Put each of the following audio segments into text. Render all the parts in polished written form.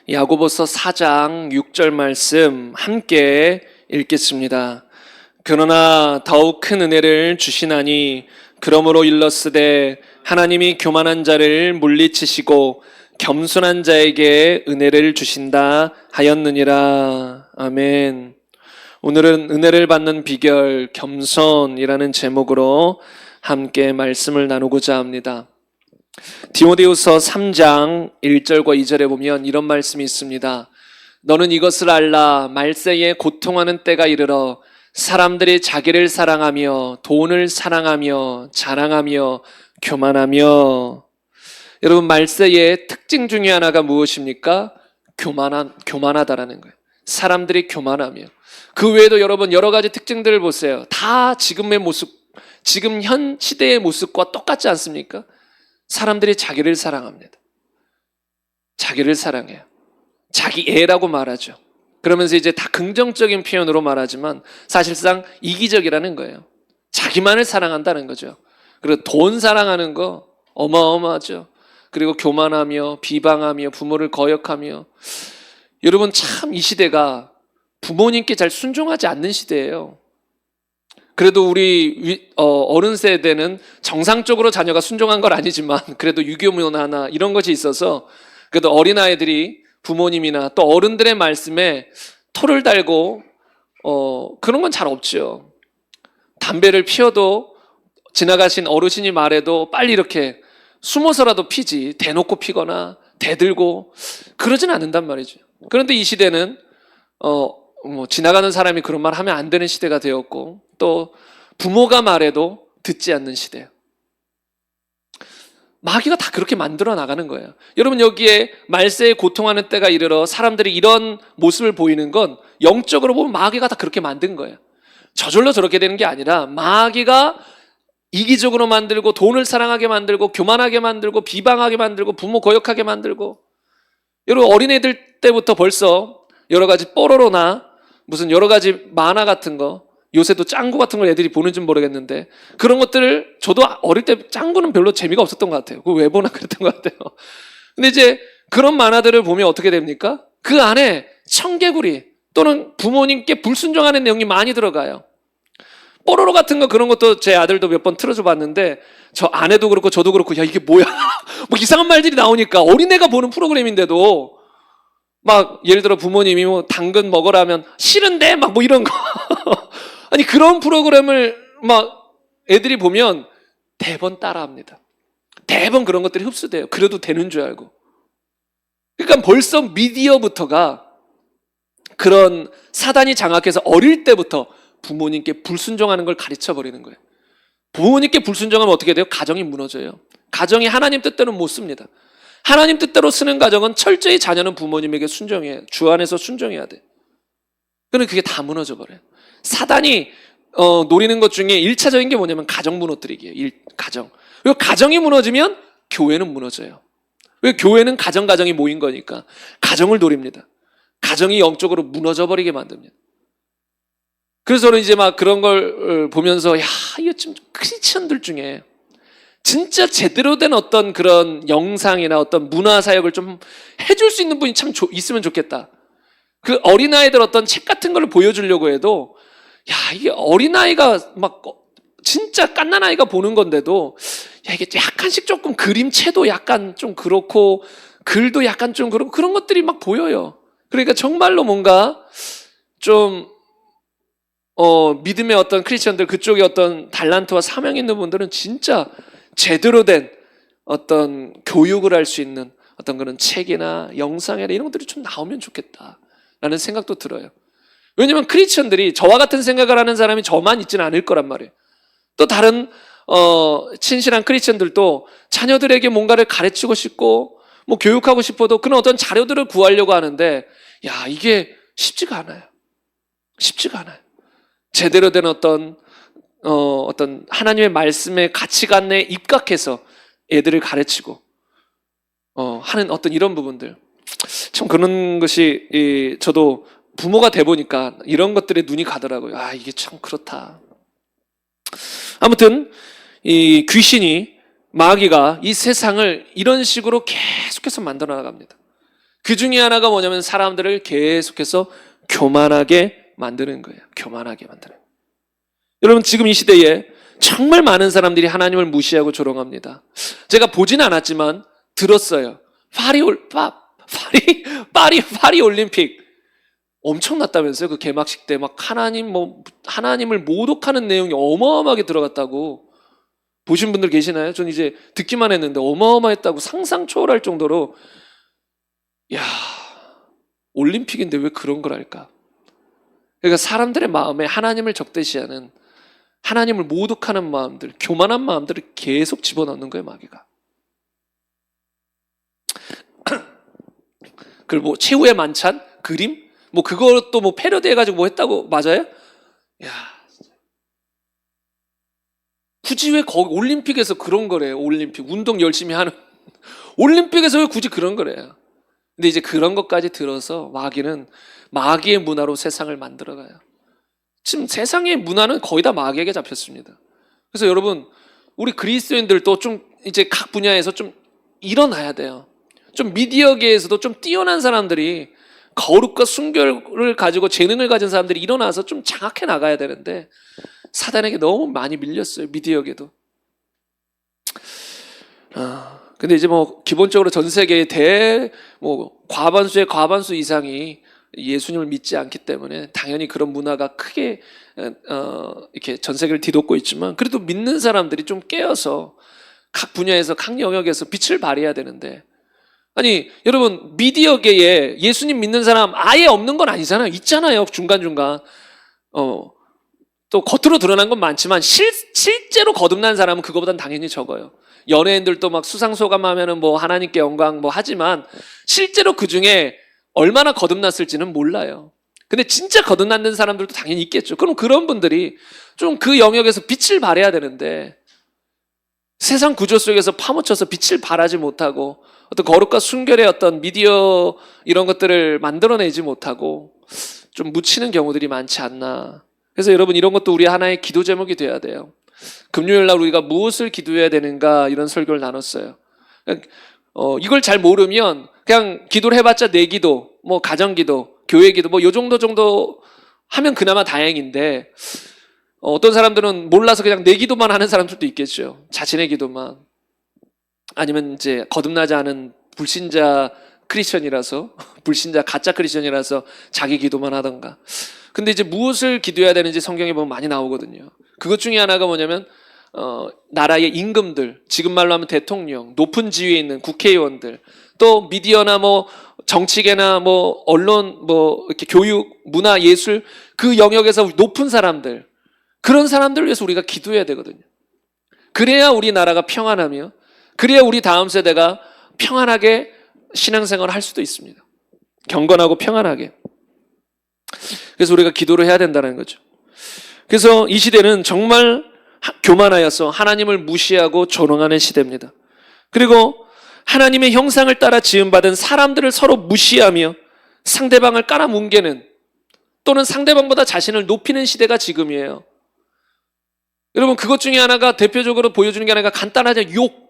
야고보서 4장 6절 말씀 함께 읽겠습니다. 그러나 더욱 큰 은혜를 주시나니 그러므로 일렀으되 하나님이 교만한 자를 물리치시고 겸손한 자에게 은혜를 주신다 하였느니라. 아멘. 오늘은 은혜를 받는 비결 겸손이라는 제목으로 함께 말씀을 나누고자 합니다. 디모데후서 3장 1절과 2절에 보면 이런 말씀이 있습니다. 너는 이것을 알라. 말세에 고통하는 때가 이르러 사람들이 자기를 사랑하며 돈을 사랑하며 자랑하며 교만하며. 여러분, 말세의 특징 중에 하나가 무엇입니까? 교만하다라는 거예요. 사람들이 교만하며. 그 외에도 여러분 여러 가지 특징들을 보세요. 다 지금의 모습, 지금 현 시대의 모습과 똑같지 않습니까? 사람들이 자기를 사랑합니다. 자기를 사랑해요. 자기 애라고 말하죠. 그러면서 이제 다 긍정적인 표현으로 말하지만 사실상 이기적이라는 거예요. 자기만을 사랑한다는 거죠. 그리고 돈 사랑하는 거 어마어마하죠. 그리고 교만하며 비방하며 부모를 거역하며. 여러분, 참 이 시대가 부모님께 잘 순종하지 않는 시대예요. 그래도 우리 어른 세대는 정상적으로 자녀가 순종한 건 아니지만 그래도 유교 문화나 이런 것이 있어서 그래도 어린아이들이 부모님이나 또 어른들의 말씀에 토를 달고 그런 건 잘 없죠. 담배를 피워도 지나가신 어르신이 말해도 빨리 이렇게 숨어서라도 피지, 대놓고 피거나 대들고 그러진 않는단 말이죠. 그런데 이 시대는 지나가는 사람이 그런 말 하면 안 되는 시대가 되었고 또 부모가 말해도 듣지 않는 시대예요. 마귀가 다 그렇게 만들어 나가는 거예요. 여러분, 여기에 말세에 고통하는 때가 이르러 사람들이 이런 모습을 보이는 건 영적으로 보면 마귀가 다 그렇게 만든 거예요. 저절로 저렇게 되는 게 아니라 마귀가 이기적으로 만들고 돈을 사랑하게 만들고 교만하게 만들고 비방하게 만들고 부모 거역하게 만들고. 여러분, 어린애들 때부터 벌써 여러 가지 뽀로로나 무슨 여러 가지 만화 같은 거, 요새도 짱구 같은 걸 애들이 보는지는 모르겠는데 그런 것들을 저도 어릴 때 짱구는 별로 재미가 없었던 것 같아요. 그거 왜 보나 그랬던 것 같아요. 근데 이제 그런 만화들을 보면 어떻게 됩니까? 그 안에 청개구리 또는 부모님께 불순종하는 내용이 많이 들어가요. 뽀로로 같은 거, 그런 것도 제 아들도 몇 번 틀어줘 봤는데 저 아내도 그렇고 저도 그렇고 야 이게 뭐야 뭐 이상한 말들이 나오니까 어린애가 보는 프로그램인데도 막 예를 들어 부모님이 뭐 당근 먹으라면 싫은데 막 뭐 이런 거 아니 그런 프로그램을 막 애들이 보면 대번 따라합니다. 대번 그런 것들이 흡수돼요. 그래도 되는 줄 알고. 그러니까 벌써 미디어부터가 그런 사단이 장악해서 어릴 때부터 부모님께 불순종하는 걸 가르쳐 버리는 거예요. 부모님께 불순종하면 어떻게 돼요? 가정이 무너져요. 가정이 하나님 뜻대로 못 씁니다. 하나님 뜻대로 쓰는 가정은 철저히 자녀는 부모님에게 순종해야 해. 주 안에서 순종해야 돼. 그런데 그게 다 무너져 버려요. 사단이 노리는 것 중에 1차적인 게 뭐냐면 가정 무너뜨리기예요. 가정. 그리고 가정이 무너지면 교회는 무너져요. 왜? 교회는 가정이 모인 거니까 가정을 노립니다. 가정이 영적으로 무너져 버리게 만듭니다. 그래서 저는 이제 막 그런 걸 보면서 야, 이거 좀 크리스천들 중에 진짜 제대로 된 어떤 그런 영상이나 어떤 문화 사역을 좀 해줄 수 있는 분이 참 있으면 좋겠다. 그 어린아이들 어떤 책 같은 걸 보여주려고 해도 야, 이게 어린아이가 막 진짜 갓난아이가 보는 건데도 야, 이게 약간씩 조금 그림체도 약간 좀 그렇고 글도 약간 좀 그렇고 그런 것들이 막 보여요. 그러니까 정말로 뭔가 좀 믿음의 어떤 크리스천들, 그쪽에 어떤 달란트와 사명이 있는 분들은 진짜 제대로 된 어떤 교육을 할 수 있는 어떤 그런 책이나 영상이나 이런 것들이 좀 나오면 좋겠다라는 생각도 들어요. 왜냐면 크리스천들이 저와 같은 생각을 하는 사람이 저만 있지는 않을 거란 말이에요. 또 다른 친실한 크리스천들도 자녀들에게 뭔가를 가르치고 싶고 뭐 교육하고 싶어도 그런 어떤 자료들을 구하려고 하는데 야, 이게 쉽지가 않아요. 쉽지가 않아요. 제대로 된 어떤 하나님의 말씀의 가치관에 입각해서 애들을 가르치고 하는 어떤 이런 부분들, 참 그런 것이 저도 부모가 돼 보니까 이런 것들에 눈이 가더라고요. 아, 이게 참 그렇다. 아무튼 이 귀신이, 마귀가 이 세상을 이런 식으로 계속해서 만들어 나갑니다. 그 중에 하나가 뭐냐면 사람들을 계속해서 교만하게 만드는 거예요. 교만하게 만드는. 여러분 지금 이 시대에 정말 많은 사람들이 하나님을 무시하고 조롱합니다. 제가 보진 않았지만 들었어요. 파리 올림픽 엄청났다면서요. 그 개막식 때 막 하나님을 모독하는 내용이 어마어마하게 들어갔다고. 보신 분들 계시나요? 전 이제 듣기만 했는데 어마어마했다고, 상상 초월할 정도로. 야, 올림픽인데 왜 그런 걸 할까? 그러니까 사람들의 마음에 하나님을 적대시하는, 하나님을 모독하는 마음들, 교만한 마음들을 계속 집어넣는 거예요, 마귀가. 그리고 뭐 최후의 만찬, 그림, 뭐 그것도 뭐 패러디해가지고 뭐 했다고. 맞아요? 야, 굳이 왜 거기 올림픽에서 그런 거래요? 올림픽 운동 열심히 하는 올림픽에서 왜 굳이 그런 거래요? 근데 이제 그런 것까지 들어서 마귀는 마귀의 문화로 세상을 만들어가요. 지금 세상의 문화는 거의 다 마귀에게 잡혔습니다. 그래서 여러분, 우리 그리스도인들도 좀 이제 각 분야에서 좀 일어나야 돼요. 좀 미디어계에서도 좀 뛰어난 사람들이, 거룩과 순결을 가지고 재능을 가진 사람들이 일어나서 좀 장악해 나가야 되는데 사단에게 너무 많이 밀렸어요. 미디어계도. 근데 이제 뭐 기본적으로 전 세계의 과반수의 과반수 이상이 예수님을 믿지 않기 때문에 당연히 그런 문화가 크게 이렇게 전 세계를 뒤덮고 있지만, 그래도 믿는 사람들이 좀 깨어서 각 분야에서, 각 영역에서 빛을 발해야 되는데, 아니 여러분, 미디어계에 예수님 믿는 사람 아예 없는 건 아니잖아요. 있잖아요, 중간중간. 또 겉으로 드러난 건 많지만 실제로 거듭난 사람은 그거보단 당연히 적어요. 연예인들도 막 수상소감하면은 뭐 하나님께 영광 뭐 하지만 실제로 그 중에 얼마나 거듭났을지는 몰라요. 근데 진짜 거듭난 사람들도 당연히 있겠죠. 그럼 그런 분들이 좀 그 영역에서 빛을 발해야 되는데, 세상 구조 속에서 파묻혀서 빛을 발하지 못하고 어떤 거룩과 순결의 어떤 미디어 이런 것들을 만들어내지 못하고 좀 묻히는 경우들이 많지 않나. 그래서 여러분, 이런 것도 우리 하나의 기도 제목이 돼야 돼요. 금요일 날 우리가 무엇을 기도해야 되는가, 이런 설교를 나눴어요. 이걸 잘 모르면 그냥 기도를 해봤자 내 기도, 뭐 가정 기도, 교회 기도, 뭐 요 정도 하면 그나마 다행인데, 어떤 사람들은 몰라서 그냥 내 기도만 하는 사람들도 있겠죠. 자신의 기도만. 아니면 이제 거듭나지 않은 불신자 크리스천이라서, 불신자 가짜 크리스천이라서 자기 기도만 하던가. 근데 이제 무엇을 기도해야 되는지 성경에 보면 많이 나오거든요. 그것 중에 하나가 뭐냐면 나라의 임금들, 지금 말로 하면 대통령, 높은 지위에 있는 국회의원들, 또 미디어나 뭐 정치계나 뭐 언론, 뭐 이렇게 교육, 문화, 예술, 그 영역에서 높은 사람들, 그런 사람들을 위해서 우리가 기도해야 되거든요. 그래야 우리 나라가 평안하며, 그래야 우리 다음 세대가 평안하게 신앙생활을 할 수도 있습니다. 경건하고 평안하게. 그래서 우리가 기도를 해야 된다는 거죠. 그래서 이 시대는 정말 교만하여서 하나님을 무시하고 조롱하는 시대입니다. 그리고 하나님의 형상을 따라 지음받은 사람들을 서로 무시하며 상대방을 깔아뭉개는, 또는 상대방보다 자신을 높이는 시대가 지금이에요. 여러분, 그것 중에 하나가 대표적으로 보여주는 게 아니라 간단하죠. 욕.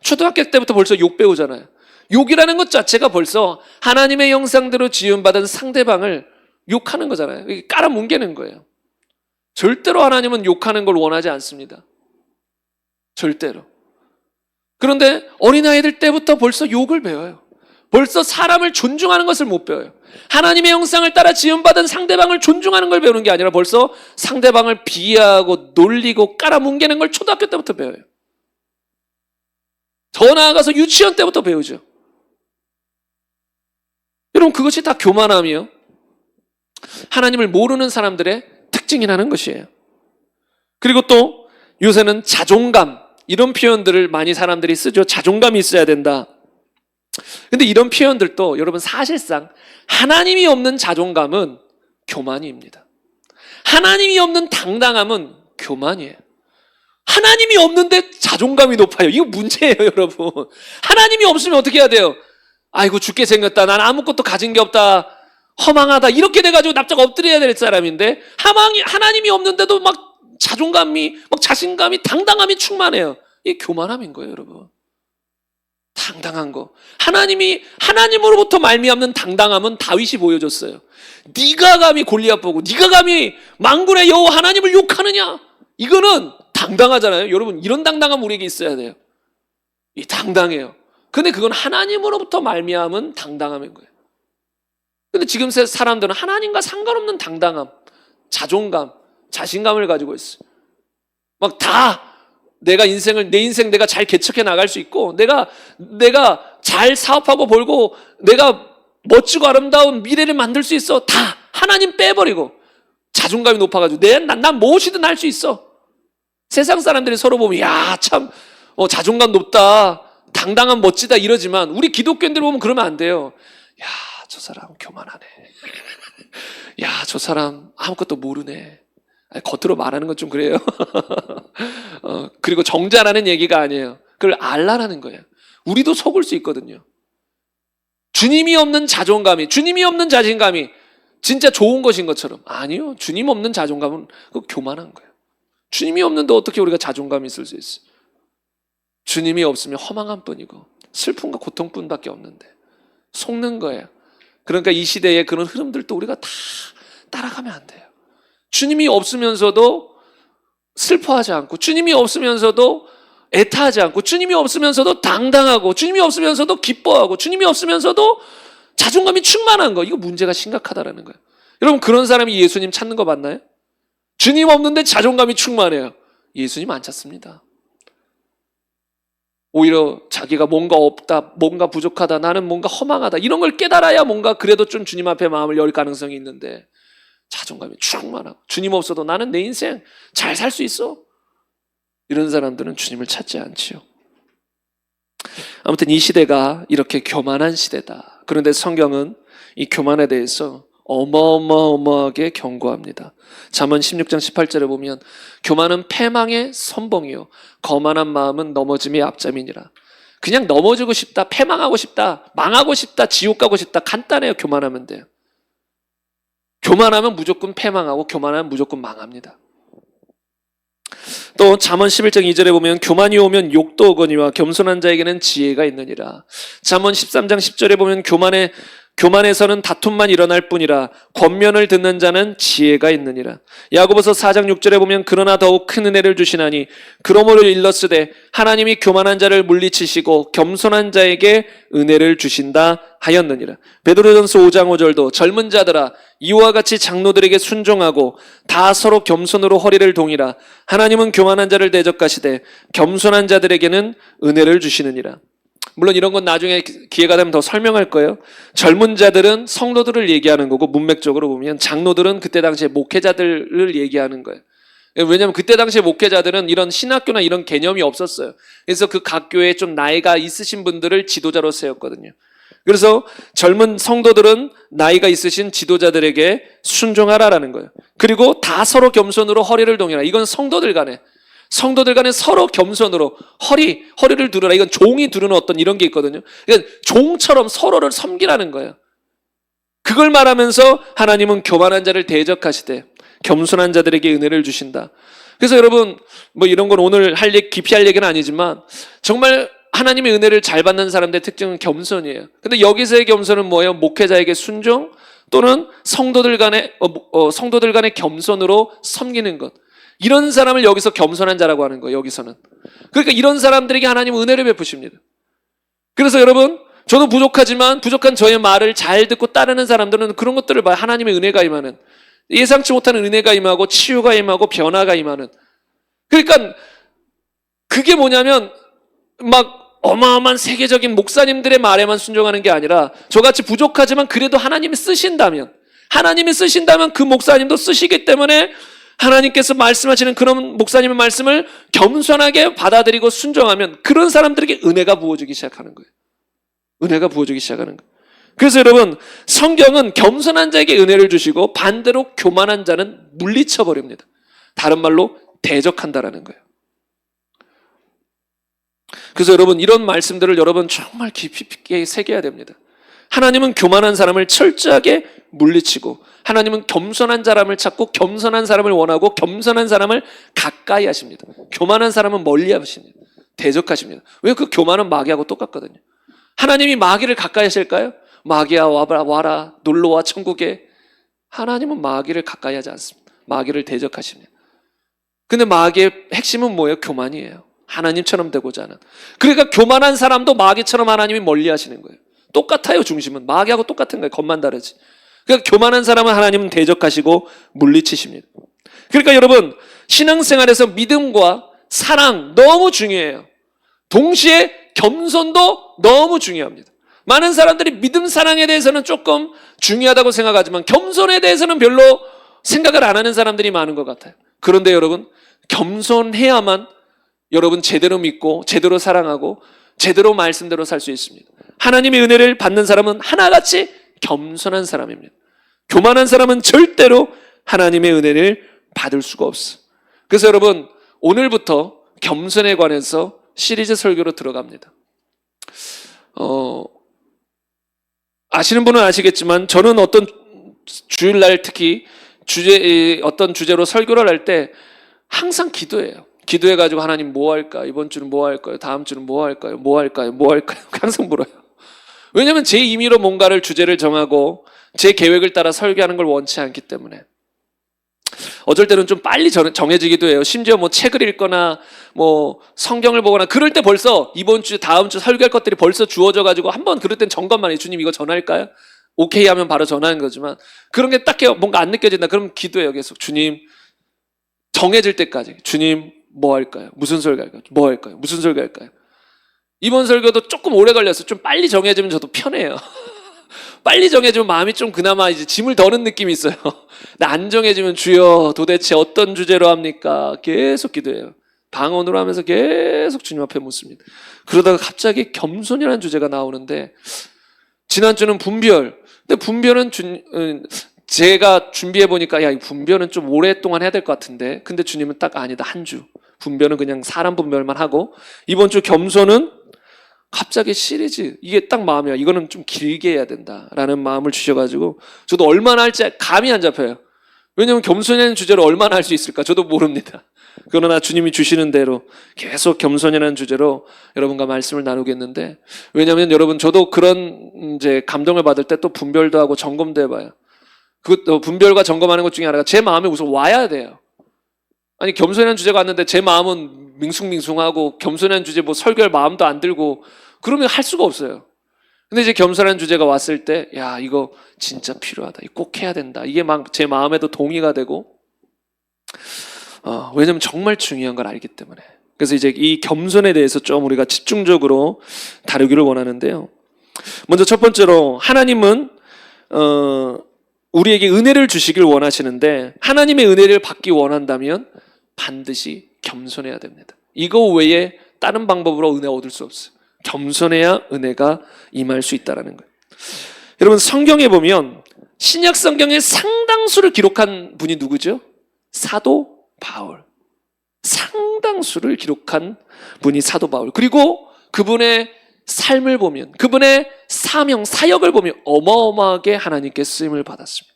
초등학교 때부터 벌써 욕 배우잖아요. 욕이라는 것 자체가 벌써 하나님의 형상대로 지음받은 상대방을 욕하는 거잖아요. 깔아뭉개는 거예요. 절대로 하나님은 욕하는 걸 원하지 않습니다. 절대로. 그런데 어린아이들 때부터 벌써 욕을 배워요. 벌써 사람을 존중하는 것을 못 배워요. 하나님의 형상을 따라 지음받은 상대방을 존중하는 걸 배우는 게 아니라 벌써 상대방을 비하하고 놀리고 깔아뭉개는 걸 초등학교 때부터 배워요. 더 나아가서 유치원 때부터 배우죠. 여러분, 그것이 다 교만함이요, 하나님을 모르는 사람들의 특징이라는 것이에요. 그리고 또 요새는 자존감, 이런 표현들을 많이 사람들이 쓰죠. 자존감이 있어야 된다. 근데 이런 표현들도 여러분, 사실상 하나님이 없는 자존감은 교만입니다. 하나님이 없는 당당함은 교만이에요. 하나님이 없는데 자존감이 높아요. 이거 문제예요, 여러분. 하나님이 없으면 어떻게 해야 돼요? 아이고, 죽게 생겼다, 난 아무것도 가진 게 없다, 허망하다, 이렇게 돼가지고 납작 엎드려야 될 사람인데, 하나님이 없는데도 막 자존감이, 막 자신감이, 당당함이 충만해요. 이게 교만함인 거예요, 여러분. 당당한 거. 하나님으로부터 말미암는 당당함은 다윗이 보여줬어요. 네가 감히 골리앗 보고 네가 감히 만군의 여호와 하나님을 욕하느냐? 이거는 당당하잖아요. 여러분, 이런 당당함 우리에게 있어야 돼요. 이 당당해요. 근데 그건 하나님으로부터 말미암은 당당함인 거예요. 근데 지금 사람들은 하나님과 상관없는 당당함, 자존감, 자신감을 가지고 있어요. 막 다 내 인생 내가 잘 개척해 나갈 수 있고, 내가 잘 사업하고 벌고, 내가 멋지고 아름다운 미래를 만들 수 있어. 다 하나님 빼버리고 자존감이 높아가지고 난 무엇이든 할 수 있어. 세상 사람들이 서로 보면 야, 참 자존감 높다, 당당한 멋지다 이러지만 우리 기독교인들 보면 그러면 안 돼요. 야, 저 사람 교만하네. 야, 저 사람 아무것도 모르네. 아니, 겉으로 말하는 건 좀 그래요. 그리고 정자라는 얘기가 아니에요. 그걸 알라라는 거예요. 우리도 속을 수 있거든요. 주님이 없는 자존감이, 주님이 없는 자신감이 진짜 좋은 것인 것처럼, 아니요. 주님 없는 자존감은 그거 교만한 거예요. 주님이 없는데 어떻게 우리가 자존감이 있을 수 있어요? 주님이 없으면 허망한 뿐이고 슬픔과 고통뿐밖에 없는데 속는 거예요. 그러니까 이 시대의 그런 흐름들도 우리가 다 따라가면 안 돼요. 주님이 없으면서도 슬퍼하지 않고, 주님이 없으면서도 애타하지 않고, 주님이 없으면서도 당당하고, 주님이 없으면서도 기뻐하고, 주님이 없으면서도 자존감이 충만한 거, 이거 문제가 심각하다라는 거예요. 여러분, 그런 사람이 예수님 찾는 거 맞나요? 주님 없는데 자존감이 충만해요. 예수님 안 찾습니다. 오히려 자기가 뭔가 없다, 뭔가 부족하다, 나는 뭔가 허망하다, 이런 걸 깨달아야 뭔가 그래도 좀 주님 앞에 마음을 열 가능성이 있는데, 자존감이 충만하고 주님 없어도 나는 내 인생 잘 살 수 있어, 이런 사람들은 주님을 찾지 않지요. 아무튼 이 시대가 이렇게 교만한 시대다. 그런데 성경은 이 교만에 대해서 어마어마하게 경고합니다. 잠언 16장 18절에 보면 교만은 패망의 선봉이요 거만한 마음은 넘어짐의 앞잠이니라. 그냥 넘어지고 싶다, 패망하고 싶다, 망하고 싶다, 지옥 가고 싶다, 간단해요. 교만하면 돼요. 교만하면 무조건 패망하고 교만하면 무조건 망합니다. 또 잠언 11장 2절에 보면 교만이 오면 욕도 오거니와 겸손한 자에게는 지혜가 있느니라. 잠언 13장 10절에 보면 교만에서는 다툼만 일어날 뿐이라 권면을 듣는 자는 지혜가 있느니라. 야고보서 4장 6절에 보면 그러나 더욱 큰 은혜를 주시나니 그러므로 일렀으되 하나님이 교만한 자를 물리치시고 겸손한 자에게 은혜를 주신다 하였느니라. 베드로전서 5장 5절도 젊은 자들아 이와 같이 장로들에게 순종하고 다 서로 겸손으로 허리를 동이라. 하나님은 교만한 자를 대적하시되 겸손한 자들에게는 은혜를 주시느니라. 물론 이런 건 나중에 기회가 되면 더 설명할 거예요. 젊은 자들은 성도들을 얘기하는 거고, 문맥적으로 보면 장로들은 그때 당시에 목회자들을 얘기하는 거예요. 왜냐하면 그때 당시에 목회자들은 이런 신학교나 이런 개념이 없었어요. 그래서 그 각 교회에 좀 나이가 있으신 분들을 지도자로 세웠거든요. 그래서 젊은 성도들은 나이가 있으신 지도자들에게 순종하라라는 거예요. 그리고 다 서로 겸손으로 허리를 동이라. 이건 성도들 간에 서로 겸손으로 허리를 두르라. 이건 종이 두르는 어떤 이런 게 있거든요. 그러니까 종처럼 서로를 섬기라는 거예요. 그걸 말하면서 하나님은 교만한 자를 대적하시되 겸손한 자들에게 은혜를 주신다. 그래서 여러분, 뭐 이런 건 오늘 깊이 할 얘기는 아니지만 정말 하나님의 은혜를 잘 받는 사람들의 특징은 겸손이에요. 근데 여기서의 겸손은 뭐예요? 목회자에게 순종 또는 성도들 간의 겸손으로 섬기는 것. 이런 사람을 여기서 겸손한 자라고 하는 거예요. 여기서는. 그러니까 이런 사람들에게 하나님은 은혜를 베푸십니다. 그래서 여러분, 저도 부족한 저의 말을 잘 듣고 따르는 사람들은 그런 것들을 봐요. 하나님의 은혜가 임하는, 예상치 못한 은혜가 임하고 치유가 임하고 변화가 임하는. 그러니까 그게 뭐냐면 막 어마어마한 세계적인 목사님들의 말에만 순종하는 게 아니라 저같이 부족하지만 그래도 하나님이 쓰신다면 그 목사님도 쓰시기 때문에 하나님께서 말씀하시는 그런 목사님의 말씀을 겸손하게 받아들이고 순종하면 그런 사람들에게 은혜가 부어지기 시작하는 거예요. 은혜가 부어지기 시작하는 거예요. 그래서 여러분, 성경은 겸손한 자에게 은혜를 주시고 반대로 교만한 자는 물리쳐 버립니다. 다른 말로 대적한다라는 거예요. 그래서 여러분, 이런 말씀들을 여러분 정말 깊이 있게 새겨야 됩니다. 하나님은 교만한 사람을 철저하게 물리치고 하나님은 겸손한 사람을 찾고 겸손한 사람을 원하고 겸손한 사람을 가까이 하십니다. 교만한 사람은 멀리 하십니다. 대적하십니다. 왜? 그 교만은 마귀하고 똑같거든요. 하나님이 마귀를 가까이 하실까요? 마귀야 와라 놀러와 천국에. 하나님은 마귀를 가까이 하지 않습니다. 마귀를 대적하십니다. 근데 마귀의 핵심은 뭐예요? 교만이에요. 하나님처럼 되고자 하는. 그러니까 교만한 사람도 마귀처럼 하나님이 멀리 하시는 거예요. 똑같아요. 중심은 마귀하고 똑같은 거예요. 겉만 다르지. 그러니까 교만한 사람은 하나님은 대적하시고 물리치십니다. 그러니까 여러분, 신앙생활에서 믿음과 사랑 너무 중요해요. 동시에 겸손도 너무 중요합니다. 많은 사람들이 믿음, 사랑에 대해서는 조금 중요하다고 생각하지만 겸손에 대해서는 별로 생각을 안 하는 사람들이 많은 것 같아요. 그런데 여러분, 겸손해야만 여러분 제대로 믿고 제대로 사랑하고 제대로 말씀대로 살 수 있습니다. 하나님의 은혜를 받는 사람은 하나같이 겸손한 사람입니다. 교만한 사람은 절대로 하나님의 은혜를 받을 수가 없어요. 그래서 여러분, 오늘부터 겸손에 관해서 시리즈 설교로 들어갑니다. 아시는 분은 아시겠지만 저는 어떤 주일날 특히 어떤 주제로 설교를 할 때 항상 기도해요. 기도해가지고 하나님 뭐 할까? 이번 주는 뭐 할까요? 다음 주는 뭐 할까요? 뭐 할까요? 뭐 할까요? 항상 물어요. 왜냐하면 제 임의로 뭔가를 주제를 정하고 제 계획을 따라 설교하는 걸 원치 않기 때문에. 어쩔 때는 좀 빨리 정해지기도 해요. 심지어 뭐 책을 읽거나 뭐 성경을 보거나 그럴 때 벌써 이번 주 다음 주 설교할 것들이 벌써 주어져 가지고 한번 그럴 땐 점검만 해요. 주님 이거 전할까요? 오케이 하면 바로 전하는 거지만 그런 게 딱히 뭔가 안 느껴진다. 그럼 기도해요. 계속 주님 정해질 때까지. 주님 뭐 할까요? 무슨 설교 할까요? 뭐 할까요? 무슨 설교 할까요? 이번 설교도 조금 오래 걸렸어요. 좀 빨리 정해지면 저도 편해요. 빨리 정해지면 마음이 좀 그나마 이제 짐을 더는 느낌이 있어요. 근데 안 정해지면 주여 도대체 어떤 주제로 합니까? 계속 기도해요. 방언으로 하면서 계속 주님 앞에 묻습니다. 그러다가 갑자기 겸손이라는 주제가 나오는데 지난주는 분별. 근데 분별은 제가 준비해 보니까 야, 이 분별은 좀 오랫동안 해야 될 것 같은데 근데 주님은 딱 아니다. 한 주. 분별은 그냥 사람 분별만 하고 이번 주 겸손은 갑자기 시리즈 이게 딱 마음이야. 이거는 좀 길게 해야 된다라는 마음을 주셔가지고 저도 얼마나 할지 감이 안 잡혀요. 왜냐하면 겸손이라는 주제로 얼마나 할 수 있을까 저도 모릅니다. 그러나 주님이 주시는 대로 계속 겸손이라는 주제로 여러분과 말씀을 나누겠는데 왜냐하면 여러분 저도 그런 이제 감동을 받을 때 또 분별도 하고 점검도 해봐요. 그것도 분별과 점검하는 것 중에 하나가 제 마음에 우선 와야 돼요. 아니 겸손이라는 주제가 왔는데 제 마음은 밍숭밍숭하고 겸손이라는 주제 뭐 설교할 마음도 안 들고 그러면 할 수가 없어요. 근데 이제 겸손한 주제가 왔을 때 야 이거 진짜 필요하다. 이거 꼭 해야 된다. 이게 막 제 마음에도 동의가 되고 왜냐면 정말 중요한 걸 알기 때문에. 그래서 이제 이 겸손에 대해서 좀 우리가 집중적으로 다루기를 원하는데요. 먼저 첫 번째로 하나님은 우리에게 은혜를 주시길 원하시는데 하나님의 은혜를 받기 원한다면 반드시 겸손해야 됩니다. 이거 외에 다른 방법으로 은혜 얻을 수 없어요. 겸손해야 은혜가 임할 수 있다는 거예요. 여러분 성경에 보면 신약 성경의 상당수를 기록한 분이 누구죠? 사도 바울. 상당수를 기록한 분이 사도 바울. 그리고 그분의 삶을 보면 그분의 사명, 사역을 보면 어마어마하게 하나님께 쓰임을 받았습니다.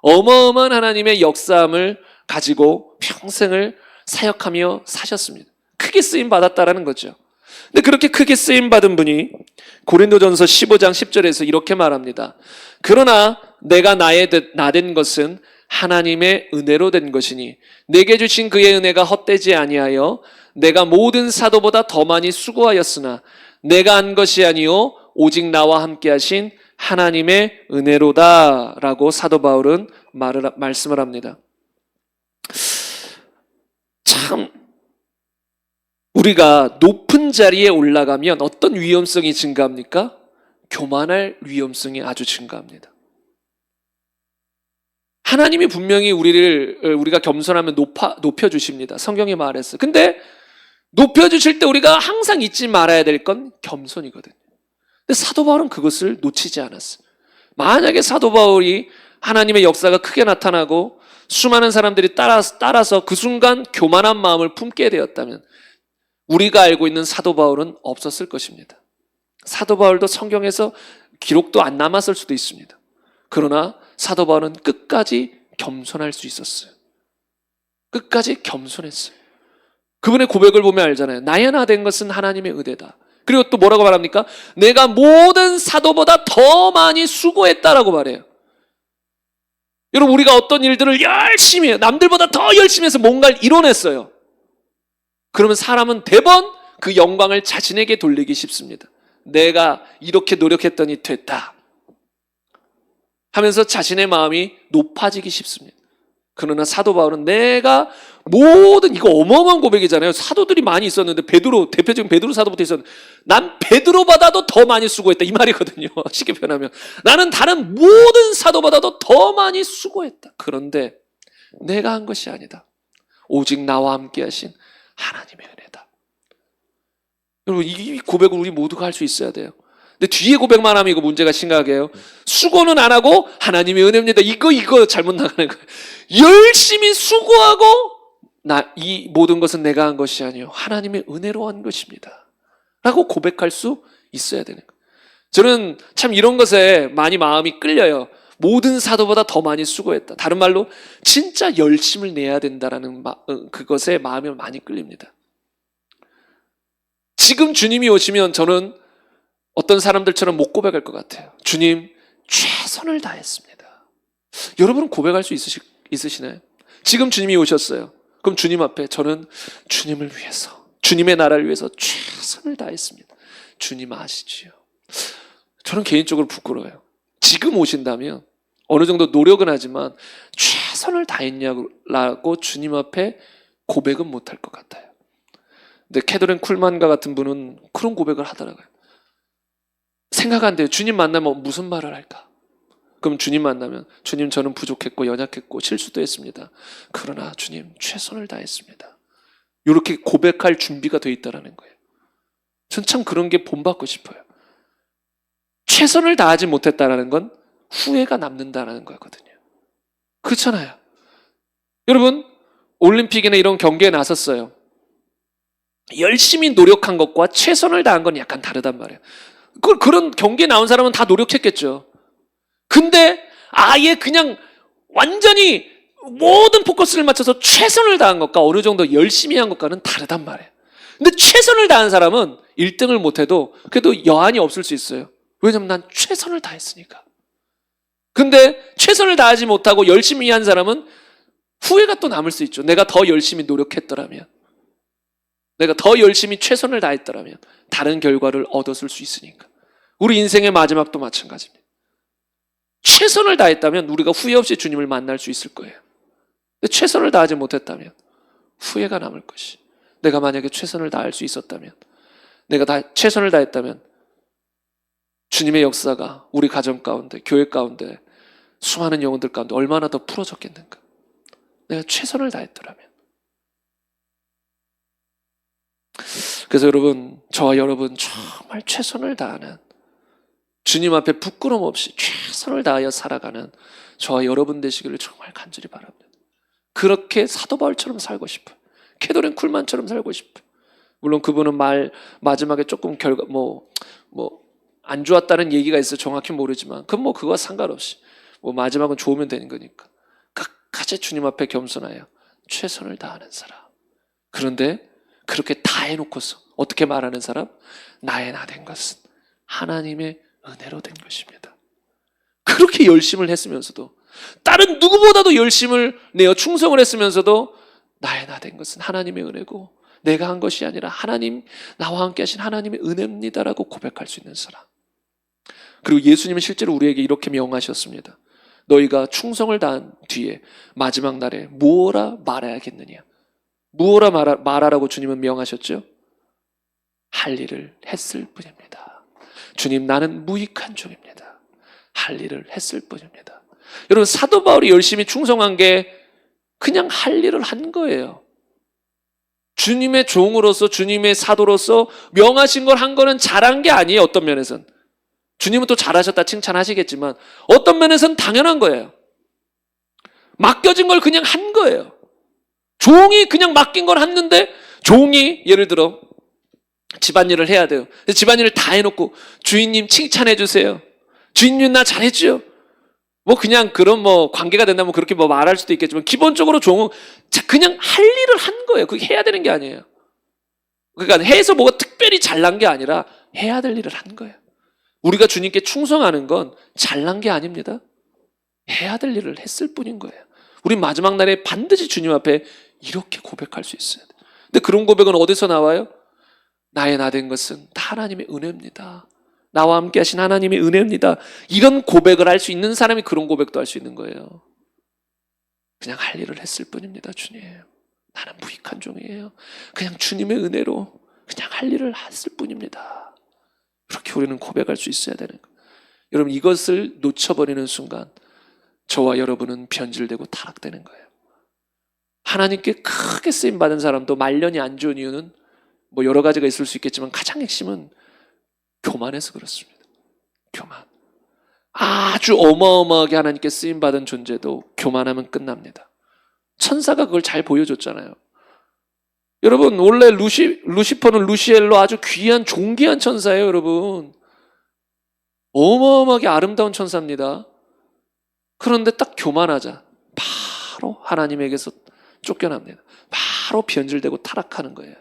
어마어마한 하나님의 역사함을 가지고 평생을 사역하며 사셨습니다. 크게 쓰임 받았다라는 거죠. 근데 그렇게 크게 쓰임 받은 분이 고린도전서 15장 10절에서 이렇게 말합니다. 그러나 내가 나된 것은 하나님의 은혜로 된 것이니 내게 주신 그의 은혜가 헛되지 아니하여 내가 모든 사도보다 더 많이 수고하였으나 내가 한 것이 아니요 오직 나와 함께 하신 하나님의 은혜로다 라고 사도 바울은 말씀을 합니다. 참 우리가 높은 자리에 올라가면 어떤 위험성이 증가합니까? 교만할 위험성이 아주 증가합니다. 하나님이 분명히 우리가 겸손하면 높여주십니다. 성경이 말했어요. 근데 높여주실 때 우리가 항상 잊지 말아야 될 건 겸손이거든요. 근데 사도 바울은 그것을 놓치지 않았어요. 만약에 사도 바울이 하나님의 역사가 크게 나타나고 수많은 사람들이 따라서 그 순간 교만한 마음을 품게 되었다면 우리가 알고 있는 사도 바울은 없었을 것입니다. 사도 바울도 성경에서 기록도 안 남았을 수도 있습니다. 그러나 사도 바울은 끝까지 겸손할 수 있었어요. 끝까지 겸손했어요. 그분의 고백을 보면 알잖아요. 나의 나 된 것은 하나님의 은혜다. 그리고 또 뭐라고 말합니까? 내가 모든 사도보다 더 많이 수고했다라고 말해요. 여러분, 우리가 어떤 일들을 열심히 해요. 남들보다 더 열심히 해서 뭔가를 이뤄냈어요. 그러면 사람은 대번 그 영광을 자신에게 돌리기 쉽습니다. 내가 이렇게 노력했더니 됐다 하면서 자신의 마음이 높아지기 쉽습니다. 그러나 사도 바울은 내가 모든, 이거 어마어마한 고백이잖아요. 사도들이 많이 있었는데 베드로, 대표적인 베드로 사도부터 있었는데 난 베드로보다도 더 많이 수고했다 이 말이거든요. 쉽게 표현하면 나는 다른 모든 사도보다도 더 많이 수고했다. 그런데 내가 한 것이 아니다. 오직 나와 함께 하신 하나님의 은혜다. 여러분, 이 고백을 우리 모두가 할 수 있어야 돼요. 근데 뒤에 고백만 하면 이거 문제가 심각해요. 수고는 안 하고 하나님의 은혜입니다. 이거 잘못 나가는 거예요. 열심히 수고하고 이 모든 것은 내가 한 것이 아니요 하나님의 은혜로 한 것입니다 라고 고백할 수 있어야 되는 거예요. 저는 참 이런 것에 많이 마음이 끌려요. 모든 사도보다 더 많이 수고했다. 다른 말로 진짜 열심을 내야 된다라는 그것에 마음이 많이 끌립니다. 지금 주님이 오시면 저는 어떤 사람들처럼 못 고백할 것 같아요. 주님, 최선을 다했습니다. 여러분은 고백할 수 있으시나요? 지금 주님이 오셨어요. 그럼 주님 앞에 저는 주님을 위해서, 주님의 나라를 위해서 최선을 다했습니다. 주님 아시지요? 저는 개인적으로 부끄러워요. 지금 오신다면 어느 정도 노력은 하지만 최선을 다했냐고 주님 앞에 고백은 못할 것 같아요. 근데 캐더린 쿨만과 같은 분은 그런 고백을 하더라고요. 생각 안 돼요. 주님 만나면 무슨 말을 할까? 그럼 주님 만나면 주님, 저는 부족했고 연약했고 실수도 했습니다. 그러나 주님, 최선을 다했습니다. 이렇게 고백할 준비가 돼 있다는 거예요. 전 참 그런 게 본받고 싶어요. 최선을 다하지 못했다는 건 후회가 남는다는 거거든요. 그렇잖아요. 여러분, 올림픽이나 이런 경기에 나섰어요. 열심히 노력한 것과 최선을 다한 건 약간 다르단 말이에요. 그런 경기에 나온 사람은 다 노력했겠죠. 근데 아예 그냥 완전히 모든 포커스를 맞춰서 최선을 다한 것과 어느 정도 열심히 한 것과는 다르단 말이에요. 근데 최선을 다한 사람은 1등을 못해도 그래도 여한이 없을 수 있어요. 왜냐면 난 최선을 다했으니까. 근데 최선을 다하지 못하고 열심히 한 사람은 후회가 또 남을 수 있죠. 내가 더 열심히 노력했더라면, 내가 더 열심히 최선을 다했더라면 다른 결과를 얻었을 수 있으니까. 우리 인생의 마지막도 마찬가지입니다. 최선을 다했다면 우리가 후회 없이 주님을 만날 수 있을 거예요. 근데 최선을 다하지 못했다면 후회가 남을 것이. 내가 만약에 최선을 다할 수 있었다면, 내가 최선을 다했다면 주님의 역사가 우리 가정 가운데, 교회 가운데, 수많은 영혼들 가운데 얼마나 더 풀어졌겠는가. 내가 최선을 다했더라면. 그래서 여러분, 저와 여러분 정말 최선을 다하는, 주님 앞에 부끄럼 없이 최선을 다하여 살아가는 저와 여러분 되시기를 정말 간절히 바랍니다. 그렇게 사도 바울처럼 살고 싶어요. 캐더린 쿨만처럼 살고 싶어요. 물론 그분은 마지막에 조금 안 좋았다는 얘기가 있어요. 정확히 모르지만 그건 그거와 상관없이 마지막은 좋으면 되는 거니까 끝까지 주님 앞에 겸손하여 최선을 다하는 사람. 그런데 그렇게 다 해놓고서 어떻게 말하는 사람? 나의 나 된 것은 하나님의 은혜로 된 것입니다. 그렇게 열심을 했으면서도, 다른 누구보다도 열심을 내어 충성을 했으면서도 나의 나 된 것은 하나님의 은혜고 내가 한 것이 아니라 하나님, 나와 함께 하신 하나님의 은혜입니다라고 고백할 수 있는 사람. 그리고 예수님은 실제로 우리에게 이렇게 명하셨습니다. 너희가 충성을 다한 뒤에 마지막 날에 무엇라 말해야겠느냐. 무엇라 말하라고 주님은 명하셨죠? 할 일을 했을 뿐입니다. 주님, 나는 무익한 종입니다. 할 일을 했을 뿐입니다. 여러분, 사도 바울이 열심히 충성한 게 그냥 할 일을 한 거예요. 주님의 종으로서, 주님의 사도로서 명하신 걸 한 거는 잘한 게 아니에요. 어떤 면에서는. 주님은 또 잘하셨다 칭찬하시겠지만 어떤 면에서는 당연한 거예요. 맡겨진 걸 그냥 한 거예요. 종이 그냥 맡긴 걸 했는데, 종이 예를 들어 집안일을 해야 돼요. 집안일을 다 해놓고 주인님 칭찬해 주세요. 주인님 나 잘했죠? 뭐 그냥 그런 뭐 관계가 된다면 그렇게 뭐 말할 수도 있겠지만 기본적으로 종은 그냥 할 일을 한 거예요. 그게 해야 되는 게 아니에요. 그러니까 해서 뭐가 특별히 잘난 게 아니라 해야 될 일을 한 거예요. 우리가 주님께 충성하는 건 잘난 게 아닙니다. 해야 될 일을 했을 뿐인 거예요. 우리 마지막 날에 반드시 주님 앞에 이렇게 고백할 수 있어요. 근데 그런 고백은 어디서 나와요? 나의 나 된 것은 다 하나님의 은혜입니다. 나와 함께 하신 하나님의 은혜입니다. 이런 고백을 할 수 있는 사람이 그런 고백도 할 수 있는 거예요. 그냥 할 일을 했을 뿐입니다. 주님, 나는 무익한 종이에요. 그냥 주님의 은혜로 그냥 할 일을 했을 뿐입니다. 그렇게 우리는 고백할 수 있어야 되는 거예요. 여러분, 이것을 놓쳐버리는 순간 저와 여러분은 변질되고 타락되는 거예요. 하나님께 크게 쓰임받은 사람도 말년이 안 좋은 이유는 뭐 여러 가지가 있을 수 있겠지만 가장 핵심은 교만해서 그렇습니다. 교만. 아주 어마어마하게 하나님께 쓰임받은 존재도 교만하면 끝납니다. 천사가 그걸 잘 보여줬잖아요. 여러분, 원래 루시퍼는 루시엘로 아주 귀한 존귀한 천사예요. 여러분, 어마어마하게 아름다운 천사입니다. 그런데 딱 교만하자 바로 하나님에게서 쫓겨납니다. 바로 변질되고 타락하는 거예요.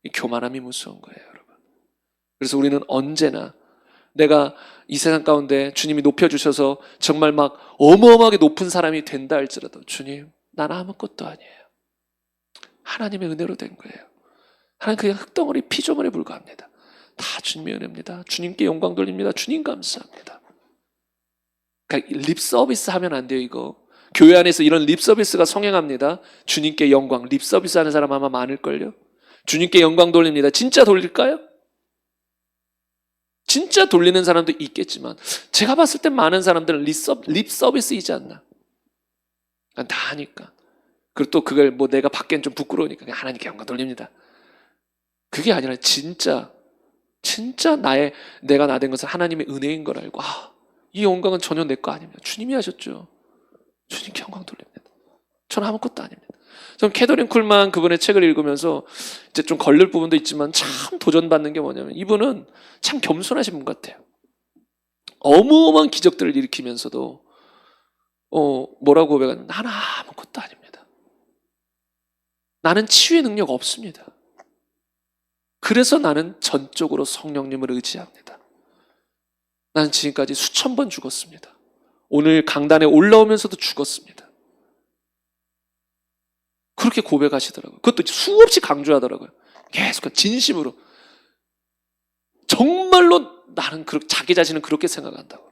이 교만함이 무서운 거예요, 여러분. 그래서 우리는 언제나 내가 이 세상 가운데 주님이 높여주셔서 정말 막 어마어마하게 높은 사람이 된다 할지라도 주님, 난 아무것도 아니에요. 하나님의 은혜로 된 거예요. 하나님 그냥 흙덩어리 피조물에 불과합니다. 다 주님의 은혜입니다. 주님께 영광 돌립니다. 주님 감사합니다. 그러니까 립 서비스 하면 안 돼요. 이거 교회 안에서 이런 립 서비스가 성행합니다. 주님께 영광 립 서비스 하는 사람 아마 많을걸요. 주님께 영광 돌립니다. 진짜 돌릴까요? 진짜 돌리는 사람도 있겠지만 제가 봤을 때 많은 사람들은 립 서비스이지 않나. 다 하니까. 그리고 또 그걸 뭐 내가 받기엔 좀 부끄러우니까 그냥 하나님께 영광 돌립니다. 그게 아니라 진짜 내가 나 된 것은 하나님의 은혜인 걸 알고 이 영광은 전혀 내 거 아닙니다. 주님이 하셨죠. 주님께 영광 돌립니다. 저는 아무것도 아닙니다. 전 캐더린 쿨만 그분의 책을 읽으면서 이제 좀 걸릴 부분도 있지만 참 도전받는 게 뭐냐면 이분은 참 겸손하신 분 같아요. 어마어마한 기적들을 일으키면서도 뭐라고 고백하냐면 나는 아무것도 아닙니다. 나는 치유의 능력 없습니다. 그래서 나는 전적으로 성령님을 의지합니다. 나는 지금까지 수천 번 죽었습니다. 오늘 강단에 올라오면서도 죽었습니다. 그렇게 고백하시더라고요. 그것도 수없이 강조하더라고요. 계속 진심으로. 정말로 나는 자기 자신은 그렇게 생각한다고.